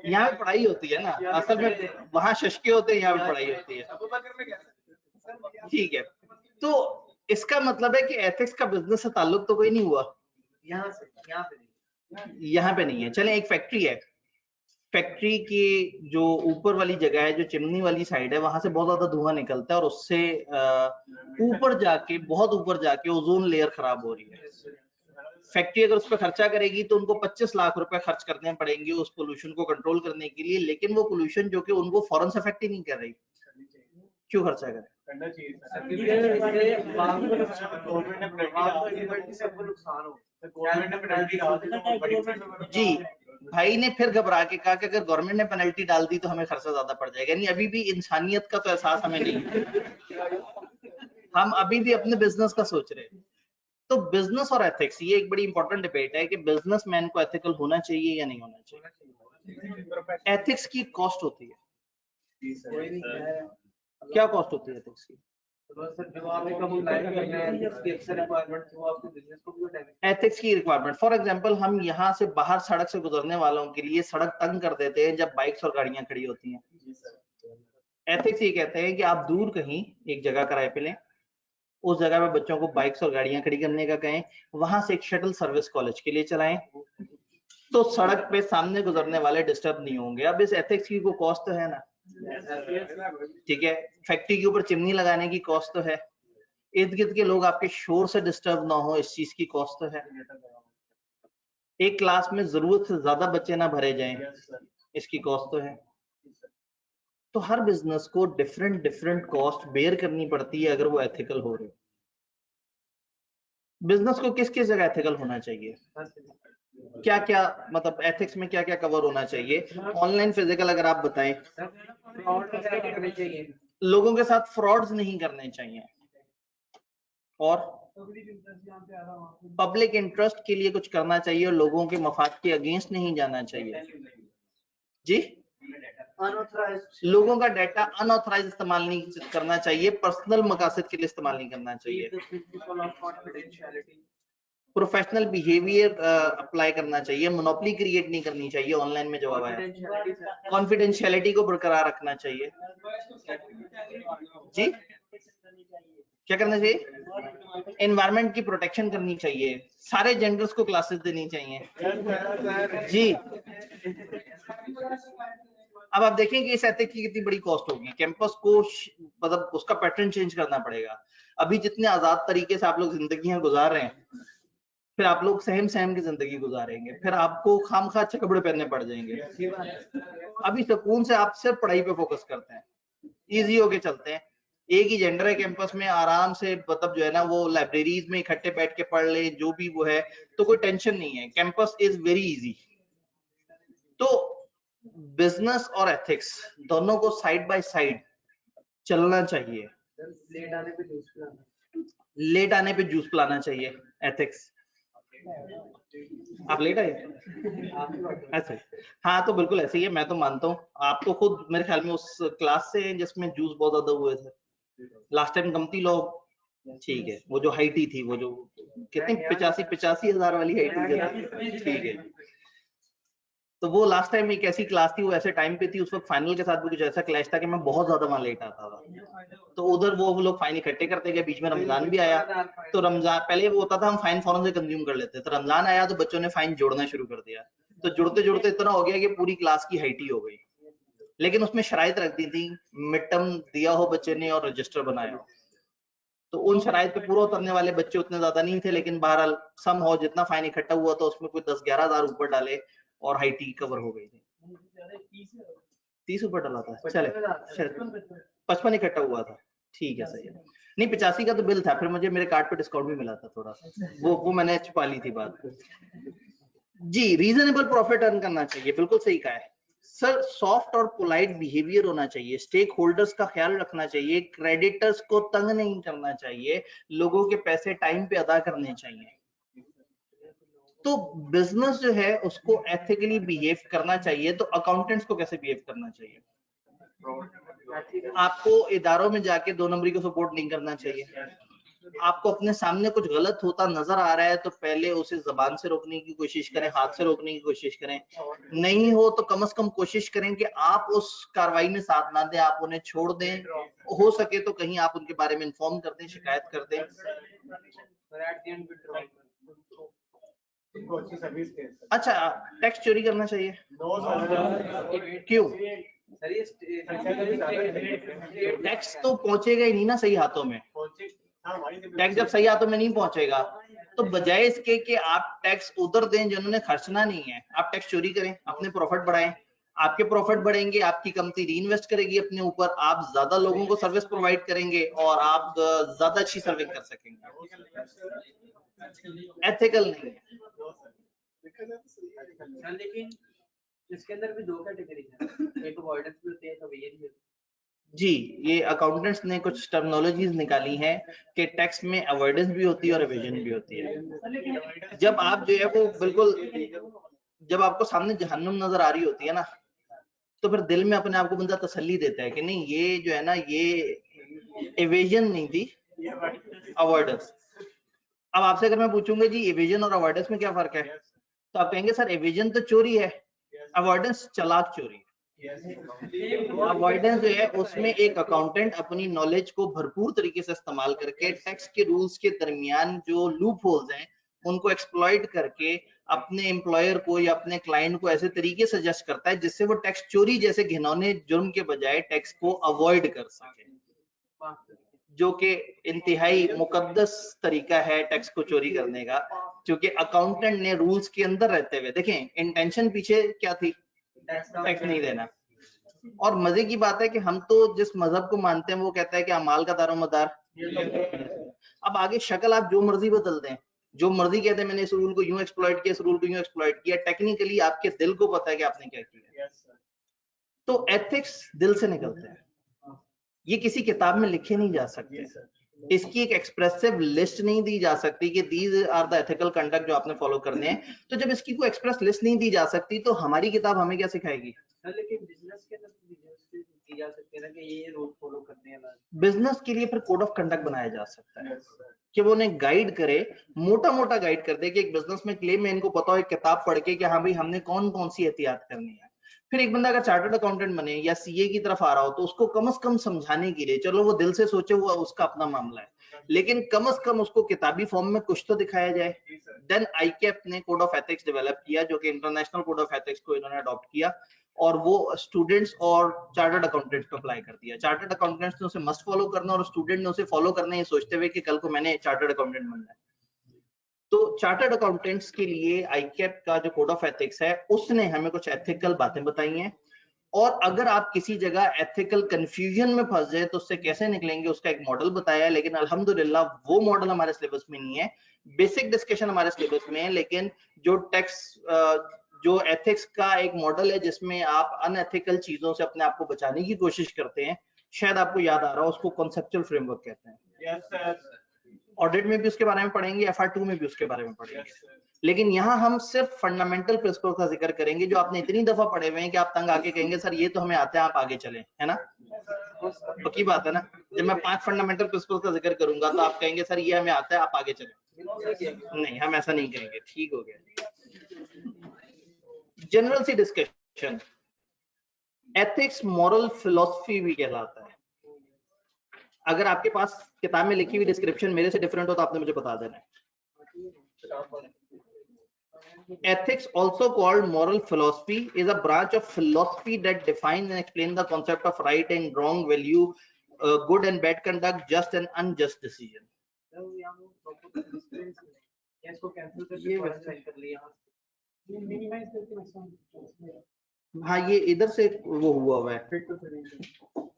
यहाँ पे पढ़ाई होती है ना, असल में वहाँ शशके होते हैं, यहाँ पे पढ़ाई होती है। ठीक है, तो इसका मतलब है कि एथिक्स का बिजनेस से ताल्लुक तो कोई नहीं हुआ, यहाँ पे नहीं है। चलें, एक फैक्ट्री है, फैक्ट्री की जो ऊपर वाली जगह है, जो चिमनी वाली साइड है, वहां से बहुत ज्यादा धुआं निकलता है और उससे ऊपर जाके, बहुत ऊपर जाके ओजोन लेयर खराब हो रही है। फैक्ट्री अगर उस पर खर्चा करेगी तो उनको 25 लाख रुपए खर्च करने पड़ेंगे उस पोल्यूशन को कंट्रोल करने के लिए, लेकिन वो पोल्यूशन जो कि उनको फौरन से अफेक्ट ही नहीं कर रही, क्यों खर्चा करें? जी भाई ने फिर घबरा के कहा कि अगर गवर्नमेंट ने पेनल्टी डाल दी तो हमें खर्चा ज्यादा पड़ जाएगा। यानी अभी भी इंसानियत का तो एहसास हमें नहीं है, हम अभी भी अपने बिजनेस का सोच रहे हैं। तो बिजनेस और एथिक्स, ये एक बड़ी इंपॉर्टेंट डिबेट है कि बिजनेसमैन को एथिकल होना चाहिए या नहीं होना चाहिए। एथिक्स की कॉस्ट होती है, क्या कॉस्ट होती है एथिक्स की? एथिक्स की रिक्वायरमेंट, फॉर एग्जांपल हम यहाँ से बाहर सड़क से गुजरने वालों के लिए सड़क तंग कर देते हैं जब बाइक्स और गाड़ियां खड़ी होती हैं। एथिक्स ये कहते हैं कि आप दूर कहीं एक जगह किराए पे लें, उस जगह पे बच्चों को बाइक्स और गाड़ियां खड़ी करने का कहें, वहां से एक शटल सर्विस कॉलेज के लिए चलाएं, तो सड़क पे सामने गुजरने वाले डिस्टर्ब नहीं होंगे। अब इस एथिक्स की कोई कॉस्ट तो है ना, ठीक है। फैक्ट्री के ऊपर चिमनी लगाने की कॉस्ट तो है, इर्द गिर्द के लोग आपके शोर से डिस्टर्ब ना हो, इस चीज की कॉस्ट तो है। एक क्लास में जरूरत से ज्यादा बच्चे ना भरे जाएं, इसकी कॉस्ट तो है। तो हर बिजनेस को डिफरेंट डिफरेंट कॉस्ट बेयर करनी पड़ती है अगर वो एथिकल हो रहे। बिजनेस को किस किस जगह एथिकल होना चाहिए, क्या क्या मतलब एथिक्स में क्या क्या कवर होना चाहिए? ऑनलाइन फिजिकल अगर आप बताएं, लोगों के साथ फ्रॉड्स नहीं करने चाहिए, और पब्लिक इंटरेस्ट के लिए कुछ करना चाहिए और लोगों के मफाद के अगेंस्ट नहीं जाना चाहिए। जी, लोगों का डाटा अनऑथराइज इस्तेमाल नहीं करना चाहिए, पर्सनल मकासद के लिए इस्तेमाल नहीं करना चाहिए। प्रोफेशनल बिहेवियर अप्लाई करना चाहिए, मोनोपोली क्रिएट नहीं करनी चाहिए। ऑनलाइन में जवाब आया, कॉन्फिडेंशियलिटी को बरकरार रखना चाहिए। जी, क्या करना चाहिए? एनवायरनमेंट की प्रोटेक्शन करनी चाहिए, सारे जेंडर्स को क्लासेस देनी चाहिए। जी, अब आप देखें कि इस एथिक्स की कितनी बड़ी कॉस्ट होगी। कैंपस को मतलब उसका पैटर्न चेंज करना पड़ेगा। अभी जितने आजाद तरीके से आप लोग जिंदगियां गुजार रहे हैं, फिर आप लोग सहम सहम की जिंदगी गुजारेंगे, फिर आपको खामखा अच्छे कपड़े पहनने पड़ जाएंगे। अभी सुकून से आप सिर्फ पढ़ाई पे फोकस करते हैं, इजी होके चलते हैं, एक ही जेंडर है कैंपस में, आराम से मतलब जो है ना वो लाइब्रेरीज में इकट्ठे बैठ के पढ़ ले, जो भी वो है, तो कोई टेंशन नहीं है। Campus is very easy. तो बिजनेस और एथिक्स दोनों को साइड बाय साइड चलना चाहिए। लेट आने पे जूस पिलाना चाहिए एथिक्स। आप लेट आए? अच्छा, हाँ तो बिल्कुल ऐसे ही है, मैं तो मानता हूँ। आप तो खुद मेरे ख्याल में उस क्लास से हैं जिसमें जूस बहुत ज्यादा हुए थे। लास्ट टाइम कमती लोग, ठीक है, वो जो हाइट ही थी, वो जो कितनी 85,000 वाली हाइट थी, ठीक है। तो वो लास्ट टाइम एक ऐसी क्लास थी, वो ऐसे टाइम पे थी, उस वक्त फाइनल के साथ भी कुछ ऐसा क्लैश था कि मैं बहुत ज्यादा वहां लेट आता था। तो उधर वो लोग फाइन इकट्ठे करते गए, बीच में रमजान भी आया, तो रमजान पहले वो होता था हम फाइन फौरन से कंज्यूम कर लेते, तो रमजान आया तो बच्चों ने फाइन जोड़ना शुरू कर दिया, तो जुड़ते जुड़ते इतना हो गया कि पूरी क्लास की हाइट ही हो गई। लेकिन उसमें शराइत रख दी थी, मिड टर्म दिया हो बच्चे ने और रजिस्टर बनाया हो, तो उन शराइत पे पूरा उतरने वाले बच्चे उतने ज्यादा नहीं थे, लेकिन बहरहाल सम हो जितना फाइन इकट्ठा हुआ तो उसमें कोई 10-11 हजार ऊपर डाले और हाइटी कवर हो गई थी। 30 ऊपर डाला था, चले 55 इकट्ठा हुआ था, ठीक है, सही है। नहीं 85 का तो बिल था, फिर मुझे मेरे कार्ड पे डिस्काउंट भी मिला था थोड़ा सा, वो मैंने छुपा ली थी बात। जी, रीजनेबल प्रॉफिट अर्न करना चाहिए, बिल्कुल सही कहा है सर। सॉफ्ट और पोलाइट बिहेवियर होना चाहिए, स्टेक होल्डर्स का ख्याल रखना चाहिए, क्रेडिटर्स को तंग नहीं करना चाहिए, लोगों के पैसे टाइम पे अदा करने चाहिए। तो बिजनेस जो है उसको एथिकली बिहेव करना चाहिए, तो अकाउंटेंट्स को कैसे बिहेव करना चाहिए? आपको इदारों में जाके 2 नंबरी को सपोर्ट नहीं करना चाहिए। आपको अपने सामने कुछ गलत होता नजर आ रहा है तो पहले उसे जबान से रोकने की कोशिश करें, हाथ से रोकने की कोशिश करें, नहीं हो तो कम से कम कोशिश करें कि आप उस कार्रवाई में साथ ना दें, आप उन्हें छोड़ दें, हो सके तो कहीं आप उनके बारे में इन्फॉर्म कर दें, शिकायत कर दें। अच्छा, टैक्स चोरी करना चाहिए? क्यों? टैक्स तो पहुंचेगा ही नहीं ना सही हाथों में। टैक्स जब सही हाथों में नहीं पहुंचेगा तो बजाय इसके कि आप टैक्स उधर दें जिन्होंने खर्चना नहीं है, आप टैक्स चोरी करें, अपने प्रॉफिट बढ़ाएं। आपके प्रॉफिट बढ़ेंगे, आपकी कंपनी री इन्वेस्ट करेगी अपने ऊपर, आप ज्यादा लोगों को सर्विस प्रोवाइड करेंगे और आप ज्यादा अच्छी सर्विस कर सकेंगे। एथिकल नहीं है। लेकिन इसके अंदर भी 2 कैटेगरी है, एक अवॉइडेंस भी होती है, एक एवेजन भी होती है। जी, ये अकाउंटेंट्स ने कुछ टर्मिनोलॉजीज निकाली हैं कि टैक्स में अवॉइडेंस भी होती है और एवेजन भी होती है। जब आप जो है वो बिल्कुल, जब आपको सामने जहन्नुम नजर आ रही होती है ना, तो फिर दिल में अपने आप को बंदा तसल्ली देता है कि नहीं ये जो है ना, ये एवेजन नहीं थी, अवॉइडेंस। अब आपसे अगर मैं पूछूंगा जी एवेजन और अवॉइडेंस में क्या फर्क है, तो आप कहेंगे सर एवेजन तो चोरी है, अवॉइडेंस चालाक चोरी है। अवॉइडेंस जो है उसमें एक अकाउंटेंट अपनी नॉलेज को भरपूर तरीके से इस्तेमाल करके टैक्स के रूल्स के दरमियान जो लूप होल्स हैं उनको एक्सप्लॉइट करके अपने एम्प्लॉयर को या अपने क्लाइंट को ऐसे तरीके सजेस्ट करता है जिससे वो टैक्स चोरी जैसे घिनौने जुर्म के बजाय टैक्स को अवॉइड कर सके, जो कि इंतहाई मुकद्दस तरीका है टैक्स को चोरी करने का, क्योंकि अकाउंटेंट ने रूल्स के अंदर रहते हुए, देखें इंटेंशन पीछे क्या थी, टैक्स नहीं देना। और मजे की बात है कि हम तो जिस मजहब को मानते हैं वो कहता है कि अमाल का दारोमदार। अब आगे शक्ल आप जो मर्जी बदल दें, जो मर्जी कहते हैं मैंने इस रूल को यूं एक्सप्लॉइट किया, इस रूल को यूं एक्सप्लॉइट किया, टेक्निकली आपके दिल को पता है कि आपने क्या किया। तो एथिक्स दिल से निकलते हैं, ये किसी किताब में लिखे नहीं जा सकते, इसकी एक एक्सप्रेसिव लिस्ट नहीं दी जा सकती कि these are the ethical conduct जो आपने फॉलो करने हैं। तो जब इसकी कोई एक्सप्रेस लिस्ट नहीं दी जा सकती तो हमारी किताब हमें क्या सिखाएगी? लेकिन बिजनेस के अंदर दी जा सकती है ना कि ये रूल फॉलो करने हैं। बिजनेस के लिए फिर कोड ऑफ कंडक्ट बनाया जा सकता है कि वो उन्हें गाइड करे, मोटा मोटा गाइड कर दे कि एक बिजनेस में क्लेम है, इनको पता हो एक किताब पढ़ के कि हाँ भाई हमने कौन कौन सी एहतियात करनी है। फिर एक बंदा अगर चार्टर्ड अकाउंटेंट बने या सीए की तरफ आ रहा हो तो उसको कम से कम समझाने के लिए, चलो वो दिल से सोचे हुआ उसका अपना मामला है, लेकिन कम से कम उसको किताबी फॉर्म में कुछ तो दिखाया जाए। देन आईकेप ने कोड ऑफ एथिक्स डेवलप किया, जो कि इंटरनेशनल कोड ऑफ एथिक्स को इन्होंने अडॉप्ट किया और वो स्टूडेंट्स और चार्टर्ड अकाउंटेंट्स को अप्लाई कर दिया। चार्टर्ड अकाउंटेंट्स ने उसे मस्ट फॉलो करना और स्टूडेंट ने उसे फॉलो करना, ये सोचते हुए कि कल को मैंने चार्टर्ड अकाउंटेंट बनना है। तो चार्टर्ड अकाउंटेंट्स के लिए आईकेप का जो कोड ऑफ एथिक्स है उसने हमें कुछ एथिकल बातें बताई हैं, और अगर आप किसी जगह एथिकल कंफ्यूजन में फंस जाए तो उससे कैसे निकलेंगे उसका एक मॉडल बताया है। लेकिन अल्हम्दुलिल्लाह वो मॉडल हमारे सिलेबस में नहीं है, बेसिक डिस्कशन हमारे सिलेबस में है, लेकिन जो टैक्स जो एथिक्स का एक मॉडल है जिसमें आप अनएथिकल चीजों से अपने आप को बचाने की कोशिश करते हैं, शायद आपको याद आ रहा हो, उसको कॉन्सेप्चुअल फ्रेमवर्क कहते हैं। ऑडिट में भी उसके बारे में पढ़ेंगे, FR2 में भी उसके बारे में पढ़ेंगे, लेकिन यहाँ हम सिर्फ फंडामेंटल प्रिंसिपल का जिक्र करेंगे जो आपने इतनी दफा पढ़े हुए हैं कि आप तंग आके कहेंगे सर ये तो हमें आते हैं, आप आगे चलें, है ना। पक्की बात है ना। जब मैं 5 फंडामेंटल प्रिंसिपल का जिक्र करूंगा तो आप कहेंगे सर ये हमें आता है, आप आगे चले। नहीं, हम ऐसा नहीं कहेंगे। ठीक हो गया। जनरल सी डिस्कशन, एथिक्स मॉरल फिलॉसफी भी कहलाता है। अगर आपके पास किताब में लिखी हुई डिस्क्रिप्शन मेरे से डिफरेंट हो तो आपने मुझे बता देना है। Ethics, also called moral philosophy, is a branch of philosophy that defines and explains the concept of right and wrong, value, good and bad conduct, just and unjust decision. हाँ, ये इधर से वो हुआ हुआ है,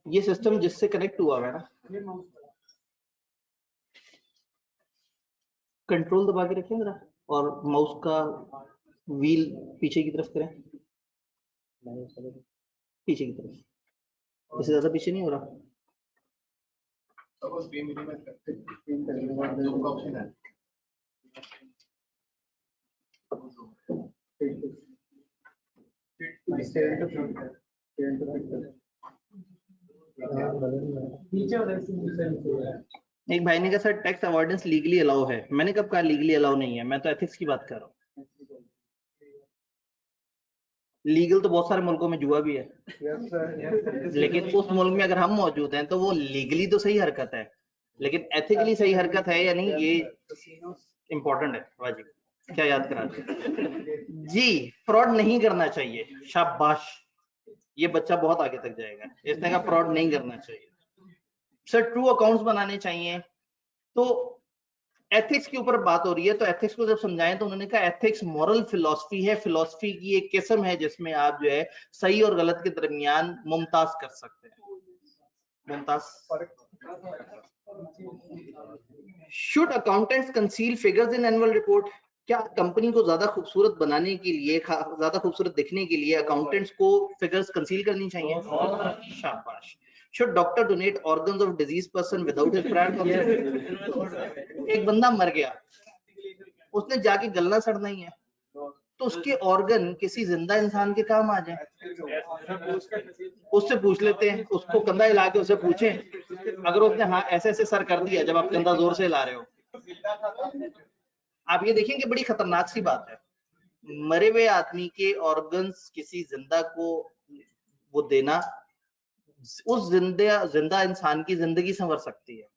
ये सिस्टम जिससे कनेक्ट हुआ हुआ है ना। कंट्रोल दबा के रखें जरा और माउस का व्हील पीछे की तरफ करें, पीछे की तरफ, इससे ज्यादा पीछे नहीं हो रहा। एक भाई ने कहा sir tax avoidance legally allow है। मैंने कब कहा लीगली अलाउ नहीं है, मैं तो एथिक्स की बात कर रहा हूँ। लीगल तो बहुत सारे मुल्कों में जुआ भी है, लेकिन उस मुल्क में अगर हम मौजूद हैं तो वो लीगली तो सही हरकत है, लेकिन एथिकली सही हरकत है या नहीं, ये इंपॉर्टेंट है। वाजिब क्या याद करा जी, फ्रॉड नहीं करना चाहिए। शाबाश, ये बच्चा बहुत आगे तक जाएगा। इसने कहा फ्रॉड नहीं करना चाहिए सर, ट्रू अकाउंट्स बनाने चाहिए। तो एथिक्स के ऊपर बात हो रही है, तो एथिक्स को जब समझाएं तो उन्होंने कहा एथिक्स मॉरल फिलॉसफी है, फिलॉसफी की एक किस्म है जिसमें आप जो है सही और गलत के दरमियान मुमताज कर सकते हैं। Mumtaz. Should accountants conceal figures in annual report? क्या कंपनी को ज्यादा खूबसूरत बनाने के लिए, ज्यादा खूबसूरत दिखने के लिए अकाउंटेंट्स को फिगर्स कंसील करनी चाहिए? शाबाश। Should doctor donate organs of diseased person without his prior consent? एक बंदा मर गया, उसने जाके गलना सड़ना ही है, तो उसके ऑर्गन किसी जिंदा इंसान के काम आ जाए, उससे पूछ लेते हैं, उसको कंधा हिला के उससे पूछें, अगर उसने हाँ ऐसे ऐसे सर कर दिया जब आप कंधा जोर से हिला रहे हो। आप ये देखेंगे बड़ी खतरनाक सी बात है, मरे हुए आदमी के ऑर्गन्स किसी जिंदा को वो देना, उस जिंदा इंसान की जिंदगी संवर सकती है,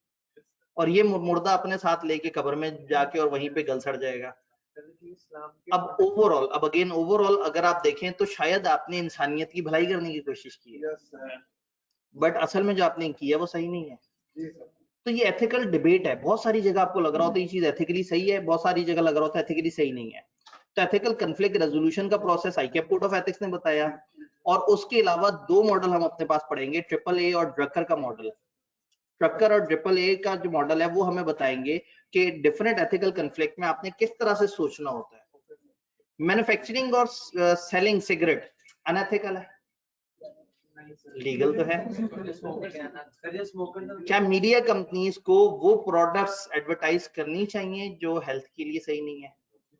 और ये मुर्दा अपने साथ लेके कब्र में जाके और वहीं पे गल सड़ जाएगा। अब ओवरऑल अगर आप देखें तो शायद आपने इंसानियत की भलाई करने की कोशिश की है, बट असल में जो आपने किया वो सही नहीं है। तो ये एथिकल डिबेट है, बहुत सारी जगह आपको लग रहा होता है ये चीज एथिकली सही है, बहुत सारी जगह लग रहा होता है एथिकली सही नहीं है। तो एथिकल कन्फ्लिक्ट रेजोल्यूशन का प्रोसेस आईकेप कोड ऑफ एथिक्स ने बताया, और उसके अलावा दो मॉडल हम अपने पास पढ़ेंगे, AAA और ड्रकर का मॉडल। ड्रकर और AAA का जो मॉडल है वो हमें बताएंगे कि डिफरेंट एथिकल कन्फ्लिक्ट में आपने किस तरह से सोचना होता है। मैन्युफैक्चरिंग और सेलिंग सिगरेट अनएथिकल है, लीगल तो है। क्या मीडिया कंपनीज को वो प्रोडक्ट्स एडवर्टाइज करनी चाहिए जो हेल्थ के लिए सही नहीं है?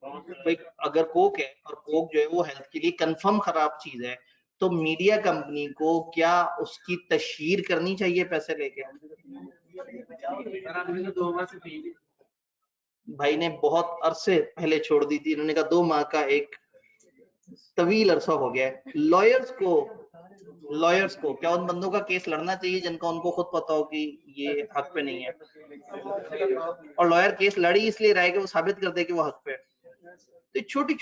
भाई अगर कोक है और कोक जो है वो हेल्थ के लिए कंफर्म खराब चीज है, तो मीडिया कंपनी को क्या उसकी तशहीर करनी चाहिए पैसे लेके? भाई ने बहुत अरसे पहले छोड़ दी थी, इन्होंने कहा 2 माह का एक तवील अरसा हो गया है। लॉयर्स को क्या उन बंदों का केस लड़ना चाहिए जिनका उनको खुद पता हो कि ये हक पे नहीं है, और लॉयर केस लड़ी इसलिए रहा है कि वो साबित कर दे कि वो हक पे है। तो छोटी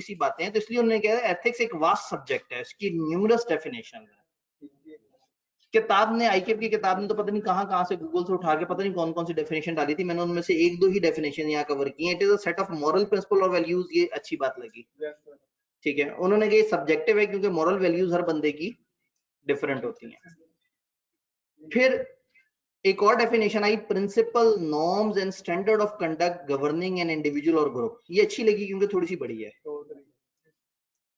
सी बातें हैं, तो इसलिए उन्होंने कहा एथिक्स एक वास्ट सब्जेक्ट है, इसकी न्यूमरस डेफिनेशन है। किताब ने, आईकेप की किताब ने तो पता नहीं कहां से गूगल से उठा के पता नहीं कौन कौन सी डेफिनेशन डाली थी, मैंने उनमें से 1-2 ही डेफिनेशन यहाँ कवर की है। It is a set of moral principle और वैल्यूज, ये अच्छी बात लगी। ठीक है, उन्होंने कहा सब्जेक्टिव है क्योंकि मॉरल वैल्यूज हर बंदे की डिफरेंट होती हैं। फिर एक और डेफिनेशन आई, principle, norms and standard of conduct governing an individual और ग्रुप। ये अच्छी लगी क्योंकि थोड़ी सी बड़ी है।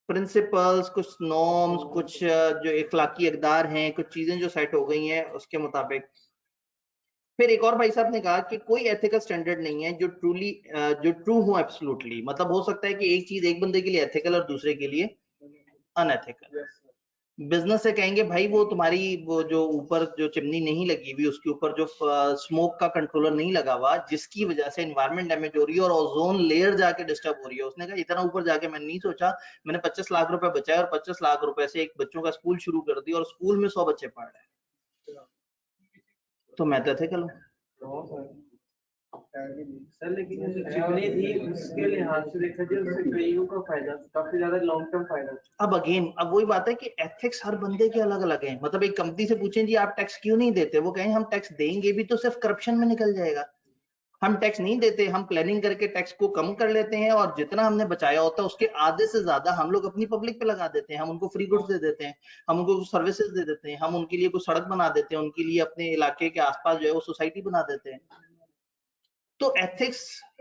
प्रिंसिपल्स, कुछ नॉर्म्स, कुछ जो इखलाकी अक़दार हैं, कुछ चीजें जो सेट हो गई हैं उसके मुताबिक। फिर एक और भाई साहब ने कहा कि कोई एथिकल स्टैंडर्ड नहीं है जो ट्रू हो एब्सोल्युटली, मतलब हो सकता है कि एक चीज एक बंदे के लिए एथिकल और दूसरे के लिए अनएथिकल। बिजनेस से कहेंगे भाई वो तुम्हारी वो जो ऊपर जो चिमनी नहीं लगी हुई उसके ऊपर जो स्मोक का कंट्रोलर नहीं लगा हुआ जिसकी वजह से एनवायरनमेंट डैमेज हो रही है और ओजोन लेयर जाके डिस्टर्ब हो रही है। उसने कहा इतना ऊपर जाके मैंने नहीं सोचा, मैंने 25 लाख रुपए बचाए और 25 लाख रुपए से एक बच्चों का स्कूल शुरू कर दिया और स्कूल में 100 बच्चे पढ़ रहे हैं। तो मैं तो थे कल सर लेकिन जो चिमनी थी उसके लिहाज से देखा जाए उससे कईयों का फायदा, काफी ज्यादा लॉन्ग टर्म फायदा। अब वही बात है कि एथिक्स हर बंदे के अलग अलग हैं। मतलब एक कंपनी से पूछें जी आप टैक्स क्यों नहीं देते, वो कहें हम टैक्स देंगे भी तो सिर्फ करप्शन में निकल जाएगा। हम टैक्स नहीं देते, हम प्लानिंग करके टैक्स को कम कर लेते हैं और जितना हमने बचाया होता है उसके आधे से ज्यादा हम लोग अपनी पब्लिक पे लगा देते हैं। हम उनको फ्री गुड्स दे देते हैं, हम उनको सर्विसेज दे देते हैं, हम उनके लिए कुछ सड़क बना देते हैं, उनके लिए अपने इलाके के आसपास जो है वो सोसाइटी बना देते हैं। तो एथिक्स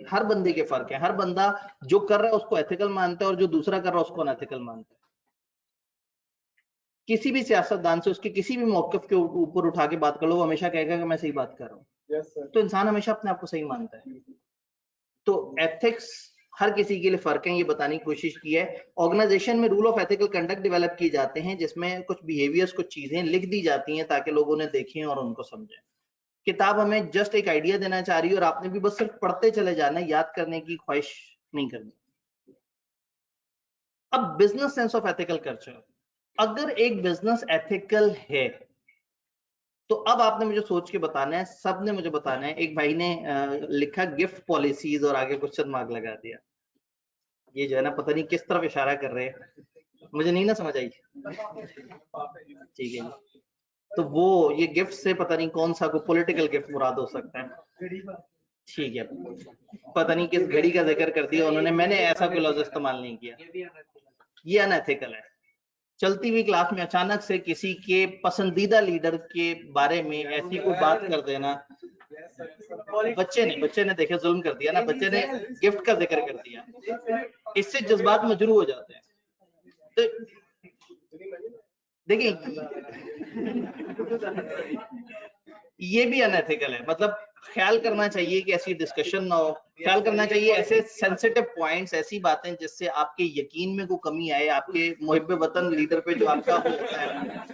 हर बंदे के फर्क है। हर बंदा जो कर रहा है उसको एथिकल मानता है और जो दूसरा कर रहा है उसको अनएथिकल मानता है। किसी भी सियासतदान से उसके किसी भी मौकफ के ऊपर उठा के बात कर लो, वो हमेशा कहेगा कि मैं सही बात कर रहा हूँ। तो इंसान हमेशा अपने आप को सही मानता है। तो एथिक्स हर किसी के लिए फर्क है, ये बताने की कोशिश की है। ऑर्गेनाइजेशन में rule of ethical conduct develop किए जाते हैं जिसमें कुछ बिहेवियर्स, कुछ चीजें लिख दी जाती हैं ताकि लोग उन्हें देखें और उनको समझें। किताब हमें जस्ट एक आइडिया देना चाह रही है और आपने भी बस सिर्फ पढ़ते चले जाना, याद करने की ख्वाहिश नहीं करनी। अब business sense of ethical culture, अगर एक बिजनेस एथिकल है तो अब आपने मुझे सोच के बताना है, सबने मुझे बताना है। एक भाई ने लिखा गिफ्ट पॉलिसीज और आगे क्वेश्चन मार्क लगा दिया। ये जो है ना पता नहीं किस तरफ इशारा कर रहे हैं, मुझे नहीं ना समझ आई। ठीक है, तो वो ये गिफ्ट से पता नहीं कौन सा कोई पॉलिटिकल गिफ्ट मुराद हो सकता है। ठीक है, पता नहीं किस घड़ी का जिक्र कर दिया उन्होंने, मैंने ऐसा कोई लफ्ज इस्तेमाल नहीं किया। ये अनएथिकल है। चलती हुई क्लास में अचानक से किसी के पसंदीदा लीडर के बारे में ऐसी कोई बात कर देना, बच्चे ने देखे जुल्म कर दिया ना, बच्चे ने गिफ्ट का जिक्र कर दिया, इससे जज्बात मजरू हो जाते हैं। तो देखिए ये भी अनएथिकल है। मतलब ख्याल करना चाहिए कि ऐसी डिस्कशन ना हो, ख्याल करना चाहिए ऐसे सेंसिटिव पॉइंट्स, ऐसी बातें जिससे आपके यकीन में कोई कमी आए, आपके मुहिब्बे वतन लीडर पे जो आपका होता है,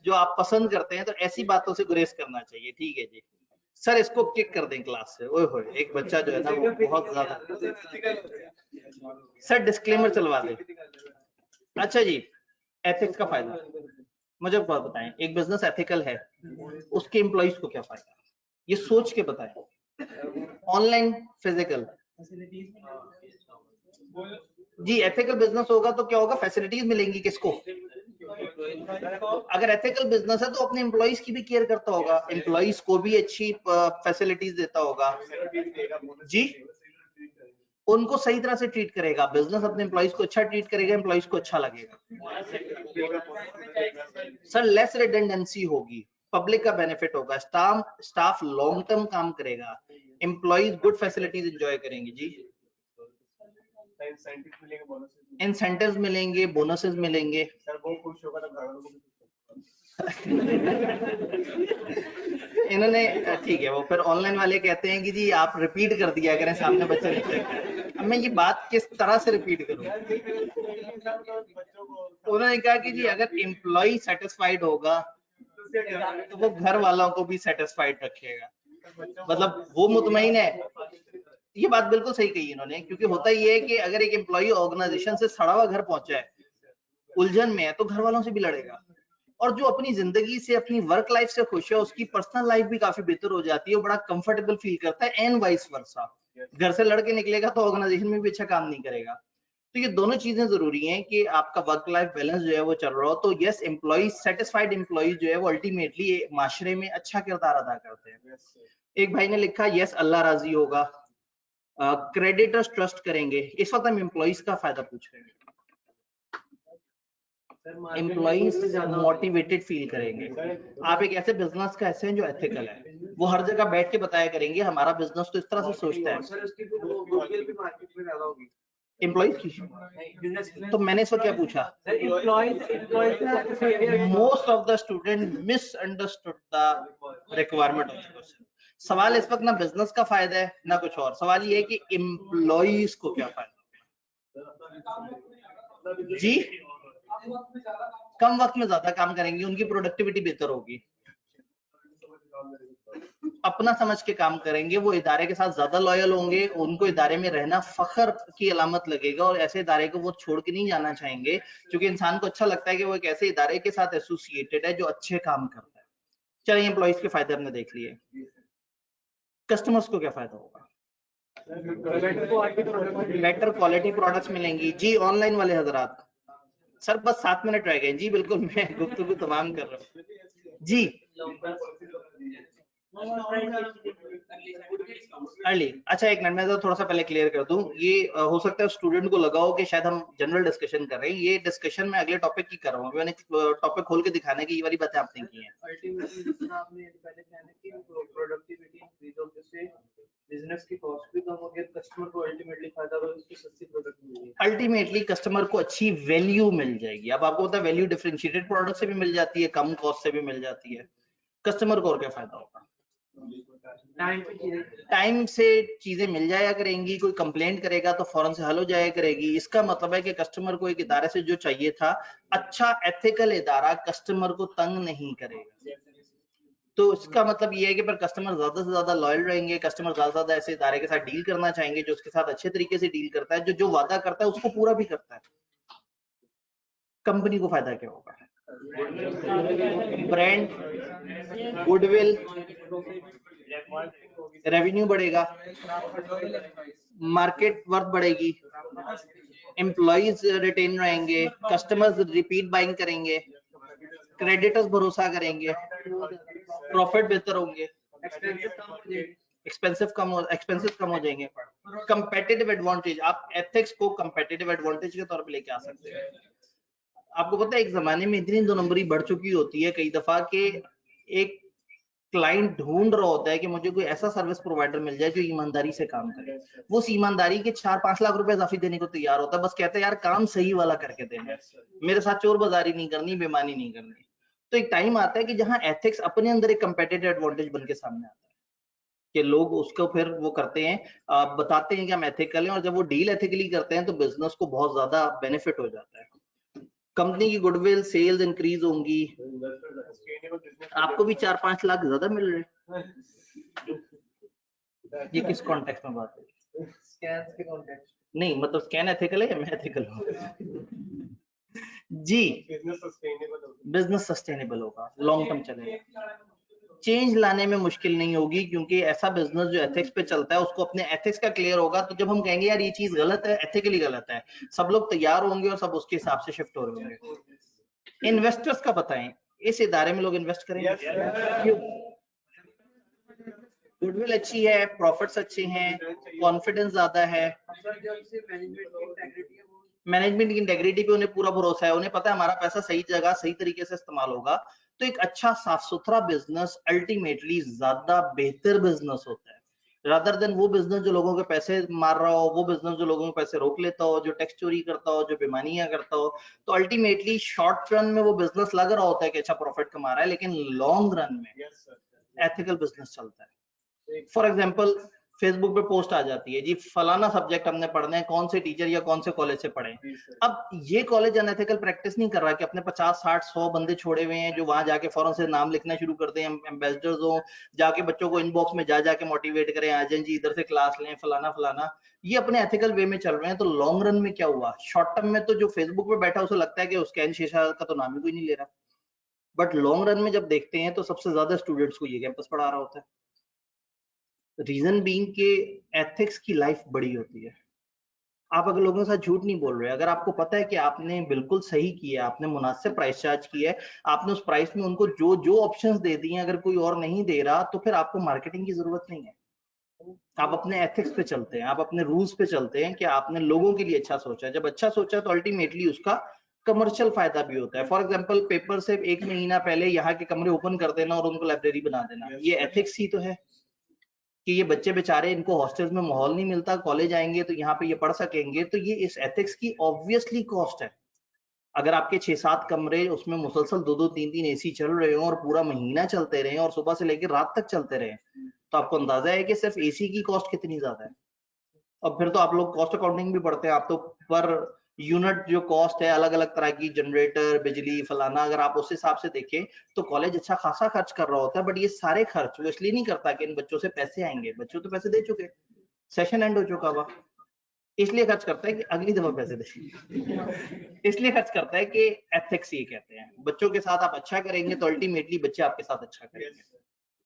जो आप पसंद करते हैं, तो ऐसी बातों से गुरेज करना चाहिए। ठीक है जी सर, इसको किक कर दें क्लास से। ओए होए, एक बच्चा जो है ना वो बहुत ज्यादा। सर डिस्क्लेमर चलवा दें। अच्छा जी, एथिक्स का फायदा मुझे बताएं। एक बिजनेस एथिकल है, उसके एम्प्लॉइज को क्या फायदा, ये सोच के बताएं। ऑनलाइन, फिजिकल जी। एथिकल बिजनेस होगा तो क्या होगा, फैसिलिटीज मिलेंगी किसको? अगर एथिकल बिजनेस है तो अपने एम्प्लॉइज की भी केयर करता होगा, एम्प्लॉइज को भी अच्छी फैसिलिटीज देता होगा जी, उनको सही तरह से ट्रीट करेगा। बिजनेस अपने एम्प्लॉइज को अच्छा ट्रीट करेगा, एम्प्लॉइज को अच्छा लगेगा। सर लेस रिडंडेंसी होगी, पब्लिक का बेनिफिट होगा, स्टाफ लॉन्ग टर्म काम करेगा, एम्प्लॉइज गुड फैसिलिटीज एंजॉय करेंगे जी, इंसेंटिव्स मिलेंगे, बोनसेस मिलेंगे। सर वो खुश होगा तो घर वालों को भी इन्होंने ठीक है, वो फिर ऑनलाइन वाले कहते हैं कि जी आप रिपीट कर दिया करें, सामने बच्चे लिखते हैं। अब मैं ये बात किस तरह से रिपीट करूं? उन्होंने कहा कि जी अगर एम्प्लॉय सेटिस्फाइड होगा तो वो घर वालों को भी सेटिस्फाइड रखेगा। मतलब वो मुतमईन है। ये बात बिल्कुल सही कही इन्होंने, क्योंकि होता ये है कि अगर एक एम्प्लॉय ऑर्गेनाइजेशन से सड़ा हुआ घर पहुंचा है, उलझन में है, तो घर वालों से भी लड़ेगा। और जो अपनी जिंदगी से, अपनी वर्क लाइफ से खुश है, उसकी पर्सनल लाइफ भी काफी बेहतर हो जाती है, बड़ा कंफर्टेबल फील करता है, एंड वाइस वर्सा। घर से लड़के निकलेगा तो ऑर्गेनाइजेशन में भी अच्छा काम नहीं करेगा। तो ये दोनों चीजें जरूरी हैं कि आपका वर्क लाइफ बैलेंस जो है वो चल रहा हो। तो यस, एम्प्लॉय सेटिस्फाइड एम्प्लॉय जो है वो अल्टीमेटली माशरे में अच्छा किरदार अदा करते हैं। एक भाई ने लिखा यस अल्लाह राजी होगा, क्रेडिटर्स ट्रस्ट करेंगे। इस वक्त हम एम्प्लॉइज का फायदा पूछ रहे हैं। एम्प्लॉइज मोटिवेटेड फील करेंगे। आप एक ऐसे बिजनेस का ऐसे हैं जो एथिकल है, वो हर जगह बैठ के बताया करेंगे हमारा बिजनेस तो इस तरह से सोचता है। एम्प्लॉइज की तो मैंने इसको क्या पूछा, most of the student misunderstood the requirement of the question. सवाल इस वक्त ना बिजनेस का फायदा है ना कुछ और, सवाल ये है कि एम्प्लॉइज को क्या फायदा जी। कम वक्त में ज्यादा काम करेंगे, उनकी प्रोडक्टिविटी बेहतर होगी, अपना समझ के काम करेंगे, वो इदारे के साथ ज्यादा लॉयल होंगे, उनको इदारे में रहना फख्र की अलामत लगेगा और ऐसे इदारे को वो छोड़ के नहीं जाना चाहेंगे, क्योंकि इंसान को अच्छा लगता है कि वो एक ऐसे इदारे के साथ एसोसिएटेड है जो अच्छे काम करता है। चलिए एम्प्लॉइज के फायदे हमने देख लिए, कस्टमर्स को क्या फायदा होगा? बेटर क्वालिटी प्रोडक्ट्स मिलेंगी जी। ऑनलाइन वाले हजरात, सर बस 7 मिनट रह गए जी, बिल्कुल मैं गुफ्तगू तमाम कर रहा हूँ जी। अर्ली, अच्छा एक मिनट मैं तो थोड़ा सा पहले क्लियर कर दूं, ये हो सकता है स्टूडेंट को लगा हो कि शायद हम जनरल डिस्कशन कर रहे हैं, ये डिस्कशन मैं अगले टॉपिक की कर रहा हूँ, मैंने टॉपिक खोल के दिखाने की ये वाली बातें आपने की हैं। अल्टीमेटली आपने पहले कहना कि प्रोडक्टिविटी इंक्रीज होने से बिजनेस की कॉस्ट भी कम होगी, कस्टमर को अल्टीमेटली फायदा होगा, उसको सस्ती प्रोडक्ट मिलेगी, अल्टीमेटली कस्टमर को अच्छी वैल्यू मिल जाएगी। अब आपको पता है वैल्यू डिफरेंशिएटेड प्रोडक्ट से भी मिल जाती है, कम कॉस्ट से भी मिल जाती है। कस्टमर को और क्या फायदा होगा? टाइम से चीजें मिल जाया करेंगी, कोई कंप्लेंट करेगा तो फौरन से हल हो जाया करेगी। इसका मतलब है कि कस्टमर को एक इदारे से जो चाहिए था, अच्छा एथिकल इदारा कस्टमर को तंग नहीं करेगा, तो इसका मतलब ये है कि पर कस्टमर ज्यादा से ज्यादा लॉयल रहेंगे, कस्टमर ज्यादा से ज्यादा ऐसे इदारे के साथ डील करना चाहेंगे जो उसके साथ अच्छे तरीके से डील करता है, जो वादा करता है उसको पूरा भी करता है। कंपनी को फायदा क्या होगा? ब्रांड, गुडविल, रेवेन्यू बढ़ेगा, मार्केट वर्थ बढ़ेगी, एम्प्लॉइज रिटेन रहेंगे, कस्टमर्स रिपीट बाइंग करेंगे, क्रेडिटर्स भरोसा करेंगे, प्रॉफिट बेहतर होंगे, एक्सपेंसिव कम हो जाएंगे। कंपेटिटिव एडवांटेज, आप एथिक्स को कंपेटिटिव एडवांटेज के तौर पे लेके आ सकते हैं। आपको पता है एक जमाने में इतनी 2 नंबरी बढ़ चुकी होती है कई दफा कि एक क्लाइंट ढूंढ रहा होता है कि मुझे कोई ऐसा सर्विस प्रोवाइडर मिल जाए जो ईमानदारी से काम करे, वो उस ईमानदारी के 4-5 लाख रुपए इजाफी देने को तैयार होता है, बस कहता है यार काम सही वाला करके देना, मेरे साथ चोर बाजारी नहीं करनी, बेईमानी नहीं करनी। तो एक टाइम आता है कि जहां एथिक्स अपने अंदर एक कंपेटिटिव एडवांटेज बन के सामने आता है कि लोग उसको फिर वो करते हैं, बताते हैं कि हम एथिकल हैं, और जब वो डील एथिकली करते हैं तो बिजनेस को बहुत ज्यादा बेनिफिट हो जाता है, कंपनी की गुडविल, सेल्स इंक्रीज होंगी, आपको भी 4-5 लाख ज्यादा मिल रहे हैं। ये किस कॉन्टेक्स्ट में बात है? स्कैन के कॉन्टेक्स्ट नहीं, मतलब स्कैन एथिकल है या मैं एथिकल हूँ? जी, बिजनेस सस्टेनेबल होगा, लॉन्ग टर्म चलेगा, चेंज लाने में मुश्किल नहीं होगी, क्योंकि ऐसा बिजनेस जो एथिक्स पे चलता है उसको अपने एथिक्स का क्लियर होगा, तो जब हम कहेंगे यार ये चीज गलत है, एथिकली गलत है, सब लोग तैयार होंगे और सब उसके हिसाब से शिफ्ट हो रहे होंगे। इन्वेस्टर्स का बताएं, इस इदारे में लोग इन्वेस्ट करेंगे? क्यों? गुडविल अच्छी है, प्रॉफिट्स अच्छे हैं, कॉन्फिडेंस ज्यादा है, मैनेजमेंट की इंटेग्रिटी पे उन्हें पूरा भरोसा है, उन्हें पता है हमारा पैसा सही जगह सही तरीके से इस्तेमाल होगा, तो एक अच्छा साफ सुथरा बिजनेस अल्टीमेटली ज्यादा बेहतर बिजनेस होता है, रादर देन वो बिजनेस जो लोगों के पैसे मार रहा हो, वो बिजनेस जो लोगों के पैसे रोक लेता हो, जो टैक्स चोरी करता हो, जो बेईमानियां करता हो। तो अल्टीमेटली शॉर्ट रन में वो बिजनेस लग रहा होता है कि अच्छा प्रॉफिट कमा रहा है, लेकिन लॉन्ग रन में एथिकल बिजनेस चलता है। फॉर एग्जाम्पल फेसबुक पे पोस्ट आ जाती है जी, फलाना सब्जेक्ट हमने पढ़ना है, कौन से टीचर या कौन से कॉलेज से पढ़े। अब ये कॉलेज अनएथिकल प्रैक्टिस नहीं कर रहा कि अपने 50, 60, 100 बंदे छोड़े हुए हैं जो वहां जाके फौरन से नाम लिखना शुरू करते हैं, एम्बेसडर्स हो, जाके बच्चों को इनबॉक्स में जा जाके मोटिवेट करें, आ जाए जी इधर से क्लास लें, फलाना फलाना, ये अपने एथिकल वे में चल रहे हैं। तो लॉन्ग रन में क्या हुआ, शॉर्ट टर्म में तो जो फेसबुक पे बैठा उसे लगता है कि उसका शीशा का तो नाम ही कोई नहीं ले रहा, बट लॉन्ग रन में जब देखते हैं तो सबसे ज्यादा स्टूडेंट्स को ये कैंपस पढ़ा रहा होता है। रीजन बीइंग के एथिक्स की लाइफ बड़ी होती है। आप अगर लोगों के साथ झूठ नहीं बोल रहे, अगर आपको पता है कि आपने बिल्कुल सही किया, आपने मुनासिब प्राइस चार्ज किया है, आपने उस प्राइस में उनको जो जो ऑप्शंस दे दिए, अगर कोई और नहीं दे रहा तो फिर आपको मार्केटिंग की जरूरत नहीं है। आप अपने एथिक्स पे चलते हैं, आप अपने रूल्स पे चलते हैं कि आपने लोगों के लिए अच्छा सोचा है। जब अच्छा सोचा तो अल्टीमेटली उसका कमर्शियल फायदा भी होता है। फॉर एग्जाम्पल पेपर से 1 महीना पहले यहाँ के कमरे ओपन कर देना और उनको लाइब्रेरी बना देना, ये एथिक्स ही तो है कि ये बच्चे बेचारे, इनको हॉस्टल्स में माहौल नहीं मिलता, कॉलेज आएंगे तो यहाँ पे ये पढ़ सकेंगे, तो ये इस एथिक्स की ऑब्वियसली कॉस्ट है। अगर आपके 6-7 कमरे उसमें मुसलसल 2-2 3-3 एसी चल रहे हो और पूरा महीना चलते रहे और सुबह से लेकर रात तक चलते रहे, तो आपको अंदाजा है कि सिर्फ एसी की कॉस्ट कितनी ज्यादा है। और फिर तो आप लोग कॉस्ट अकाउंटिंग भी पढ़ते हैं, आप तो पर यूनिट जो कॉस्ट है अलग अलग तरह की, जनरेटर, बिजली, फलाना, अगर आप उस हिसाब से देखें तो कॉलेज अच्छा खासा खर्च कर रहा होता है। बट ये सारे खर्च वो इसलिए नहीं करता कि इन बच्चों से पैसे आएंगे, बच्चों तो पैसे दे चुके, सेशन एंड हो चुका हुआ, इसलिए खर्च करता है कि अगली दफा पैसे दे। इसलिए खर्च करता है कि एथिक्स ये कहते हैं, बच्चों के साथ आप अच्छा करेंगे तो अल्टीमेटली बच्चे आपके साथ अच्छा करेंगे,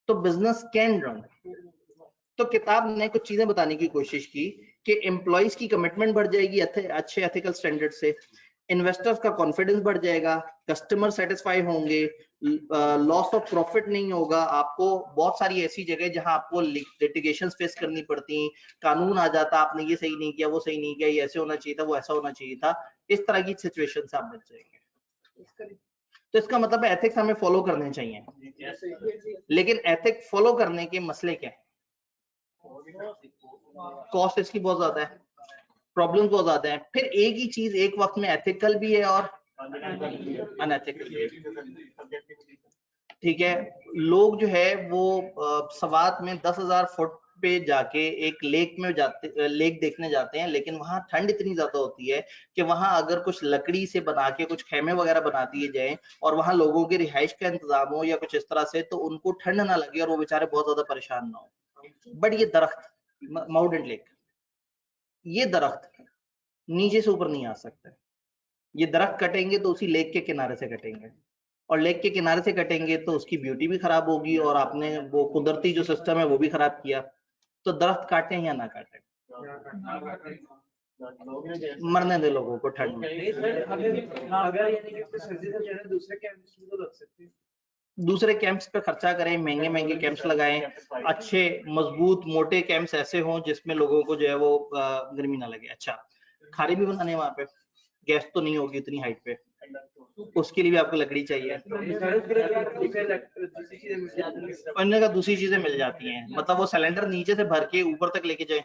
तो बिजनेस कैन रन। तो किताब ने कुछ चीजें बताने की कोशिश की कि एम्प्लॉइज की कमिटमेंट बढ़ जाएगी अच्छे एथिकल स्टैंडर्ड से, इन्वेस्टर्स का कॉन्फिडेंस बढ़ जाएगा, कस्टमर सेटिस्फाई होंगे, लॉस ऑफ प्रॉफिट नहीं होगा। आपको बहुत सारी ऐसी जगह जहां आपको लिटिगेशन फेस करनी पड़ती, कानून आ जाता, आपने ये सही नहीं किया, वो सही नहीं किया, ये ऐसे होना चाहिए था, वो ऐसा होना चाहिए था, इस तरह की सिचुएशन से आप बच जाएंगे। तो इसका मतलब है एथिक्स हमें फॉलो करने चाहिए, लेकिन एथिक्स फॉलो करने के मसले क्या है? कॉस्ट इसकी बहुत ज्यादा है, प्रॉब्लम बहुत ज्यादा है, फिर एक ही चीज एक वक्त में एथिकल भी है और अनएथिकल भी है। ठीक है, लोग जो है वो सवात में 10,000 फुट पे जाके एक लेक में जाते, लेक देखने जाते हैं, लेकिन वहां ठंड इतनी ज्यादा होती है कि वहां अगर कुछ लकड़ी से बना के कुछ खेमे वगैरह बना दिए जाए और वहां लोगों के रिहाइश का इंतजाम हो या कुछ इस तरह से, तो उनको ठंड ना लगे और वो बेचारे बहुत ज्यादा परेशान ना हो। बट ये दरख्त माउंटेन लेक, ये दरख्त नीचे से ऊपर नहीं आ सकते, ये दरख्त कटेंगे तो उसी लेक के किनारे से कटेंगे, और लेक के किनारे से कटेंगे तो उसकी ब्यूटी भी खराब होगी और आपने वो कुदरती जो सिस्टम है वो भी खराब किया। तो दरख्त काटें या ना काटें, मरने दे लोगों को ठंड में। दूसरे कैंप्स पे खर्चा करें, महंगे महंगे कैंप्स लगाएं, अच्छे मजबूत मोटे कैंप्स ऐसे हों जिसमें लोगों को जो है वो गर्मी ना लगे। अच्छा, खाने भी बनाने वहां पे, गैस तो नहीं होगी उतनी हाइट पे, उसके लिए भी आपको लकड़ी चाहिए। अन्य का दूसरी चीजें मिल जाती हैं, मतलब वो सिलेंडर नीचे से भर के ऊपर तक लेके जाए।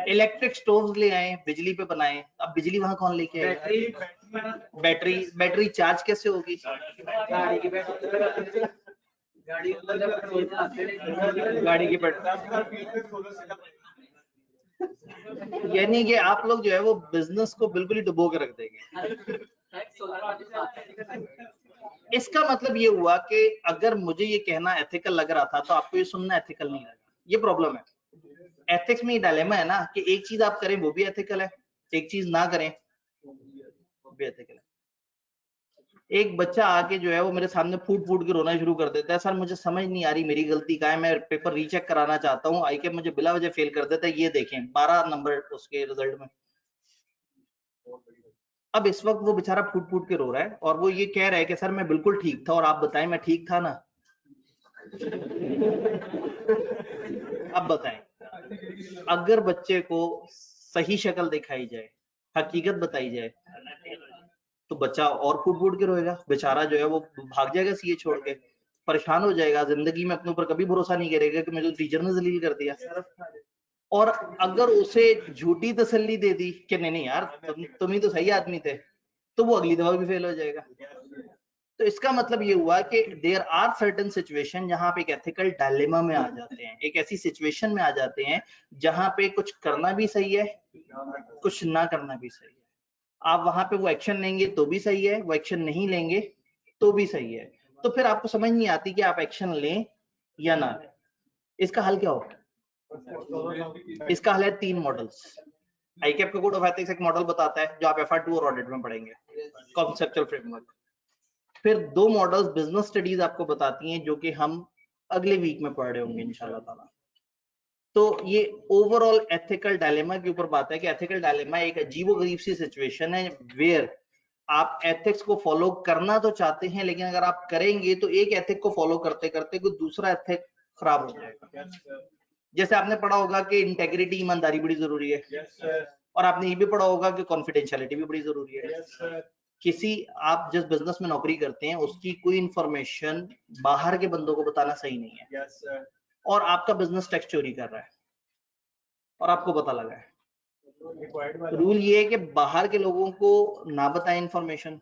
इलेक्ट्रिक स्टोव्स ले आए, बिजली पे बनाए। अब बिजली वहां कौन लेके आएगा? बैटरी चार्ज कैसे होगी? गाड़ी की पेट्रोल। यानी कि आप लोग जो है वो बिजनेस को बिल्कुल ही डुबो के रख देंगे। इसका मतलब ये हुआ कि अगर मुझे ये कहना एथिकल लग रहा था तो आपको ये सुनना एथिकल नहीं लगा, ये प्रॉब्लम है। एथिक्स में ये डायलेमा है ना कि एक चीज आप करें वो भी एथिकल है, एक चीज ना करें वो भी एथिकल है। एक बच्चा आके जो है वो मेरे सामने फूट फूट के रोना शुरू कर देता है, सर मुझे समझ नहीं आ रही मेरी गलती क्या है, मैं पेपर रीचेक कराना चाहता हूँ, आई के मुझे बिला वजह फेल कर देता है, ये देखें 12 नंबर उसके रिजल्ट में। अब इस वक्त वो बेचारा फूट फूट के रो रहा है और वो ये कह रहा है कि सर मैं बिल्कुल ठीक था और आप बताएं मैं ठीक था ना। अब बताएं, अगर बच्चे को सही शक्ल दिखाई जाए, हकीकत बताई जाए, तो बच्चा और फूट फूट के रोएगा, बेचारा जो है वो भाग जाएगा सीए छोड़ के, परेशान हो जाएगा, जिंदगी में अपने ऊपर कभी भरोसा नहीं करेगा कि मुझे टीचर ने जलील कर दिया। और अगर उसे झूठी तसल्ली दे दी कि नहीं नहीं यार तुम ही तो सही आदमी थे, तो वो अगली दफा भी फेल हो जाएगा। तो इसका मतलब ये हुआ कि देयर आर सर्टेन सिचुएशन जहां पे एक एथिकल डायलेमा में आ जाते हैं, एक ऐसी सिचुएशन में आ जाते हैं जहां पे कुछ करना भी सही है, कुछ ना करना भी सही है। आप वहां पे वो एक्शन लेंगे तो भी सही है, वो एक्शन नहीं लेंगे तो भी सही है। तो फिर आपको समझ नहीं आती कि आप एक्शन लें या ना लें। इसका हल क्या होगा? इसका हल है 3 मॉडल्स। आईकेप का कोड ऑफ एथिक्स एक मॉडल बताता है जो आप FR2 और ऑडिट में पढ़ेंगे, कॉन्सेप्चुअल फ्रेमवर्क। फिर 2 मॉडल्स बिजनेस स्टडीज आपको बताती हैं जो कि हम अगले वीक में पढ़ रहे होंगे इंशाल्लाह ताला। तो ये ओवरऑल एथिकल डायलेमा के ऊपर बात है कि एथिकल डायलेमा एक अजीबोगरीब सी सिचुएशन है वेयर आप एथिक्स को फॉलो करना तो चाहते हैं, लेकिन अगर आप करेंगे तो एक एथिक को फॉलो करते करते कोई दूसरा एथिक खराब हो जाएगा। जैसे आपने पढ़ा होगा कि इंटेग्रिटी, ईमानदारी बड़ी जरूरी है, और आपने ये भी पढ़ा होगा कि कॉन्फिडेंशियलिटी भी बड़ी जरूरी है। किसी आप जिस बिजनेस में नौकरी करते हैं उसकी कोई इंफॉर्मेशन बाहर के बंदों को बताना सही नहीं है। और आपका बिजनेस टैक्स चोरी कर रहा है और आपको पता लगा है, रूल ये है कि बाहर के लोगों को ना बताएं इंफॉर्मेशन,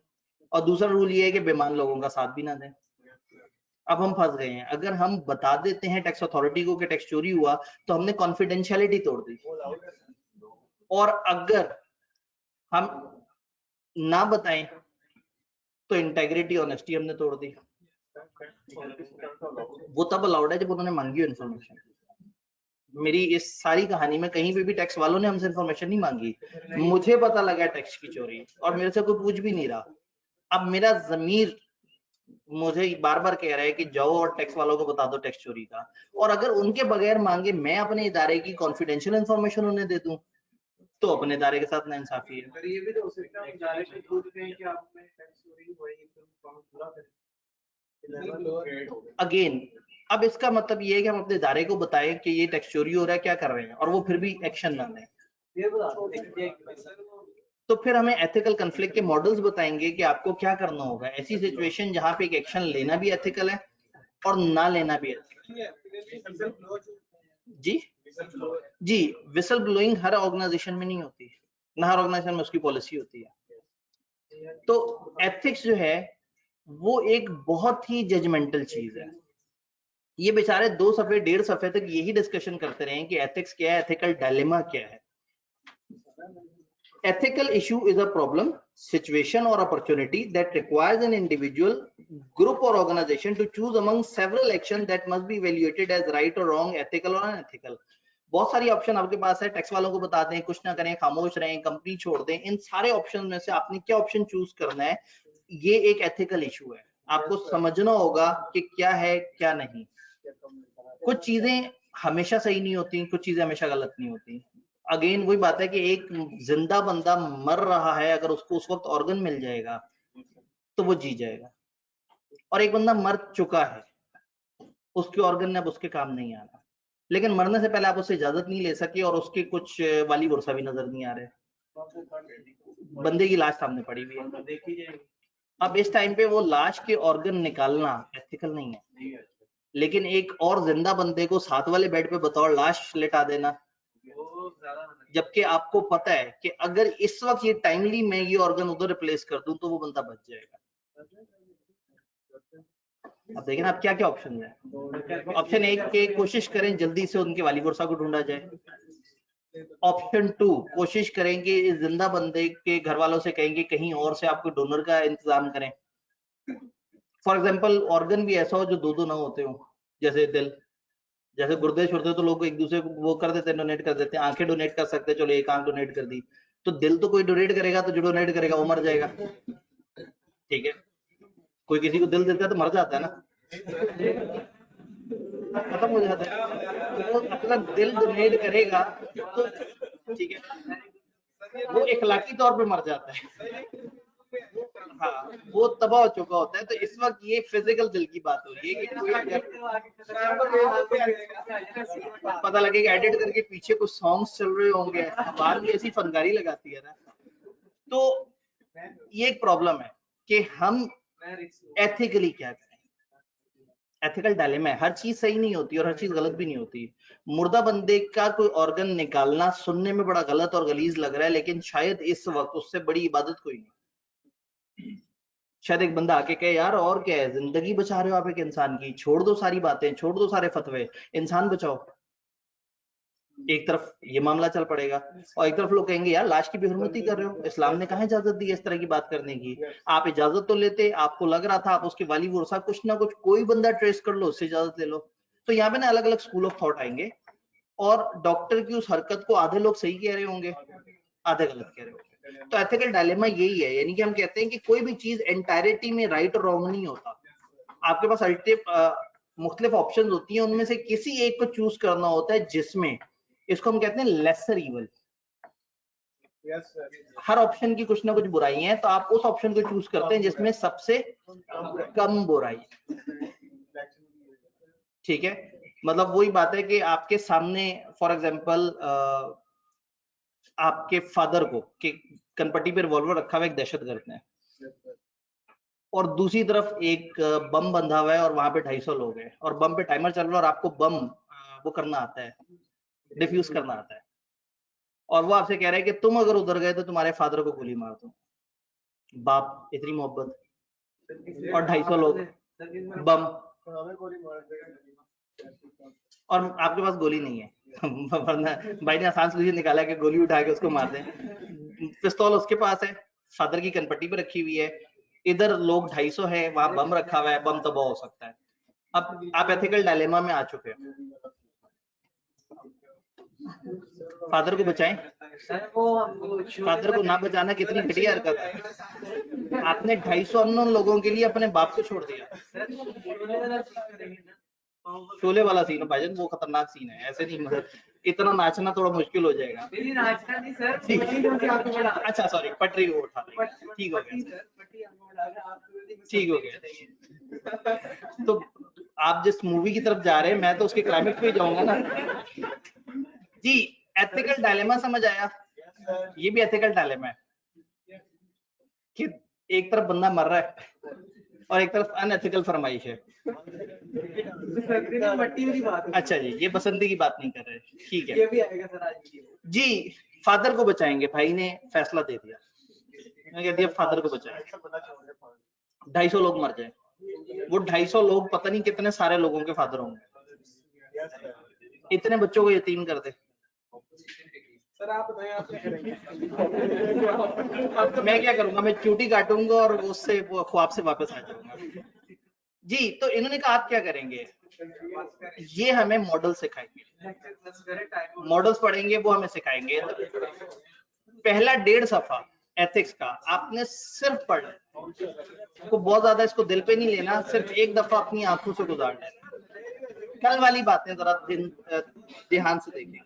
और दूसरा रूल ये है कि बेईमान लोगों का साथ भी ना दें। अब हम फंस गए हैं, अगर हम बता देते हैं टैक्स अथॉरिटी को कि टैक्स चोरी हुआ तो हमने कॉन्फिडेंशियलिटी तोड़ दी। और अगर हम ना बताएं तो इंटेग्रिटी ऑनेस्टी हमने तोड़ दी। वो तब अलाउड है जब उन्होंने मांगी हो इन्फॉर्मेशन। मेरी इस सारी कहानी में कहीं पे भी टैक्स वालों ने हमसे इन्फॉर्मेशन नहीं मांगी, मुझे पता लगा टैक्स की चोरी और मेरे से कोई पूछ भी नहीं रहा। अब मेरा ज़मीर मुझे बार बार कह रहा है कि जाओ और टैक्स वालों को बता दो टैक्स चोरी का, और अगर उनके बगैर मांगे मैं अपने इदारे की कॉन्फिडेंशियल इन्फॉर्मेशन उन्हें दे दूं तो अपने इदारे के साथ नाइंसाफी है। पर ये भी तो हो सकता है इदारे से पूछ रहे हैं कि आपने टैक्स चोरी हुई तो फॉर्म पूरा करें। अगेन अब इसका मतलब ये है कि हम अपने इदारे को बताएं कि ये टैक्स चोरी हो रहा है, क्या कर रहे हैं, और वो फिर भी एक्शन न लें। तो फिर हमें एथिकल कन्फ्लिक्ट के मॉडल्स बताएंगे कि आपको क्या करना होगा ऐसी सिचुएशन जहां पे एक एक्शन लेना भी एथिकल है और ना लेना भी एथिकल। जी विसल ब्लोइंग हर ऑर्गेनाइजेशन में नहीं होती, ना हर ऑर्गेनाइजेशन में उसकी पॉलिसी होती है। तो एथिक्स जो है वो एक बहुत ही जजमेंटल चीज है। ये बेचारे 2 सफे 1.5 सफे तक यही डिस्कशन करते रहे कि एथिक्स क्या है, एथिकल डायलेमा क्या है। Ethical issue is a problem, situation or opportunity that requires an individual, group or organization to choose among several actions that must be evaluated as right or wrong, ethical or unethical. बहुत सारी ऑप्शन आपके पास है, टैक्स वालों को बता दें, कुछ ना करें, खामोश रहें, कंपनी छोड़ दें, इन सारे ऑप्शन में से आपने क्या ऑप्शन चूज करना है, ये एक एथिकल इशू है। आपको समझना होगा कि क्या है क्या नहीं। कुछ चीजें हमेशा सही नहीं होती, कुछ चीजें हमेशा गलत नहीं होती। अगेन वही बात है कि एक जिंदा बंदा मर रहा है, अगर उसको उस वक्त ऑर्गन मिल जाएगा तो वो जी जाएगा, और एक बंदा मर चुका है, उसके ऑर्गन ने अब उसके काम नहीं आना, लेकिन मरने से पहले आप उससे इजाजत नहीं ले सके और उसके कुछ वाली वर्षा भी नजर नहीं आ रहे, बंदे की लाश सामने पड़ी हुई है, देखी जाएगी। अब इस टाइम पे वो लाश के ऑर्गन निकालना एथिकल नहीं है, लेकिन एक और जिंदा बंदे को साथ वाले बेड पे बतौर लाश लेटा देना, जबकि आपको पता है कि अगर इस वक्त ये टाइमली मैं ये ऑर्गन उधर रिप्लेस कर दूं तो वो बंदा बच जाएगा। अब देखें आप क्या क्या ऑप्शन है। ऑप्शन 1 के कोशिश करें जल्दी से उनके वाली वर्षा को ढूंढा जाए। ऑप्शन 2 कोशिश करेंगे इस जिंदा बंदे के घर वालों से कहेंगे कहीं और से आपको डोनर का इंतजाम करें। फॉर एग्जाम्पल ऑर्गन भी ऐसा हो जो 2 ना होते हो, जैसे दिल, जैसे गुर्दे छुर्दे तो लोग एक दूसरे को वो कर देते हैं, डोनेट कर देते हैं। आंखें डोनेट कर सकते हैं, चलो एक आंख डोनेट कर दी, तो दिल तो कोई डोनेट करेगा तो जो डोनेट करेगा वो मर जाएगा, ठीक है। कोई किसी को दिल देता है तो मर जाता है ना, खत्म हो जाता है। तो अपना दिल डोनेट करेगा तो ठीक है, वो इखलाकी तौर पे मर जाता है, हाँ वो तबाह हो चुका होता है। तो इस वक्त ये फिजिकल दिल की बात हो रही है कि कोई पता लगेगा एडिट करके पीछे कुछ सॉन्ग्स चल रहे होंगे, बाहर भी ऐसी फनकारी लगाती है ना। तो ये एक प्रॉब्लम है कि हम एथिकली क्या करें। एथिकल डायलेमा है, हर चीज सही नहीं होती और हर चीज गलत भी नहीं होती। मुर्दा बंदे का कोई ऑर्गन निकालना सुनने में बड़ा गलत और गलीज लग रहा है, लेकिन शायद इस वक्त उससे बड़ी इबादत कोई नहीं। शायद एक बंदा आके कहे यार और क्या है, जिंदगी बचा रहे हो आप एक इंसान की, छोड़ दो सारी बातें, छोड़ दो सारे फतवे, इंसान बचाओ। एक तरफ ये मामला चल पड़ेगा और एक तरफ लोग कहेंगे यार लाश की बेहुरमती कर रहे हो, इस्लाम ने कहाँ इजाजत दी है इस तरह की बात करने की। आप इजाजत तो लेते, आपको लग रहा था आप उसके वाली वर्षा, कुछ ना कुछ कोई बंदा ट्रेस कर लो, उससे इजाजत ले लो। तो यहाँ पे ना अलग अलग स्कूल ऑफ थॉट आएंगे और डॉक्टर की उस हरकत को आधे लोग सही कह रहे होंगे, आधे गलत कह रहे होंगे। तो एथिकल डायलेमा यही है, यानी कि हम कहते हैं कि कोई भी चीज एंटायरिटी में राइट और रॉन्ग नहीं होता। आपके पास मुख्तलिफ ऑप्शन होती है, उनमें से किसी एक को चूज करना होता है, जिसमें इसको हम कहते हैं लेसर इवल। हर ऑप्शन की कुछ ना कुछ बुराई है, तो आप उस ऑप्शन को चूज करते हैं जिसमें सबसे कम बुराई, ठीक है। मतलब वही बात है कि आपके सामने फॉर एग्जांपल आपके फादर को कि कनपट्टी पे रिवॉल्वर रखा हुआ एक दहशतगर्द ने, और दूसरी तरफ एक बम बंधा हुआ है और वहां पे 250 लोग हैं और बम पे टाइमर चल रहा है और आपको बम वो करना आता है, डिफ्यूज करना आता है, और वो आपसे कह रहा है कि तुम अगर उधर गए तो तुम्हारे फादर को गोली मार दो। बाप इतनी मोहब्बत और 250 लोग बम, और आपके पास गोली नहीं है, वरना भाई ने आसान सोल्यूशन निकाला कि गोली उठा के उसको मार दें। पिस्तौल उसके पास है, फादर की कनपट्टी पे रखी हुई है, इधर लोग 250 है, वहां बम रखा हुआ है, बम तबाह हो सकता है। अब आप एथिकल डायलेमा में आ चुके हैं। फादर को बचाएं, फादर को ना बचाना कितनी घटिया हरकत है। आपने 250 अननोन लोगों के लिए अपने बाप को छोड़ दिया। शोले वाला सीन है भाईजान, वो खतरनाक सीन है, ऐसे नहीं, मतलब इतना नाचना थोड़ा मुश्किल हो जाएगा। नाचना नहीं सर, अच्छा सॉरी, पटरी को उठा देंगे, ठीक हो गया, ठीक हो गया। तो आप जिस मूवी की तरफ जा रहे हैं, मैं तो उसके क्लाइमेक्स पे जाऊंगा ना जी। एथिकल डायलेमा समझ आया? ये भी एथिकल डायलेमा है कि एक तरफ बंदा मर रहा है और एक तरफ अनएथिकल फरमाइश है। अच्छा जी, ये बसंती की बात नहीं कर रहे, ठीक है, ये भी आएगा सर आज जी। फादर को बचाएंगे, भाई ने फैसला दे दिया, मैं कह दिया फादर को बचाएं, 250 लोग मर जाए, वो 250 लोग पता नहीं कितने सारे लोगों के फादर होंगे, इतने बच्चों को यतीम कर दे। सर आप बताएं, आप क्या करेंगे? मैं क्या करूंगा, मैं चूटी काटूंगा और उससे वो ख्वाब से वापस आ जाऊंगा जी। तो इन्होंने कहा आप क्या करेंगे, ये हमें मॉडल सिखाएंगे, मॉडल्स पढ़ेंगे, वो हमें सिखाएंगे। पहला 1.5 सफा एथिक्स का आपने सिर्फ पढ़ना, आपको बहुत ज्यादा इसको दिल पे नहीं लेना, सिर्फ एक दफा अपनी आंखों से गुजारना है। कल वाली बातें जरा ध्यान से देखें।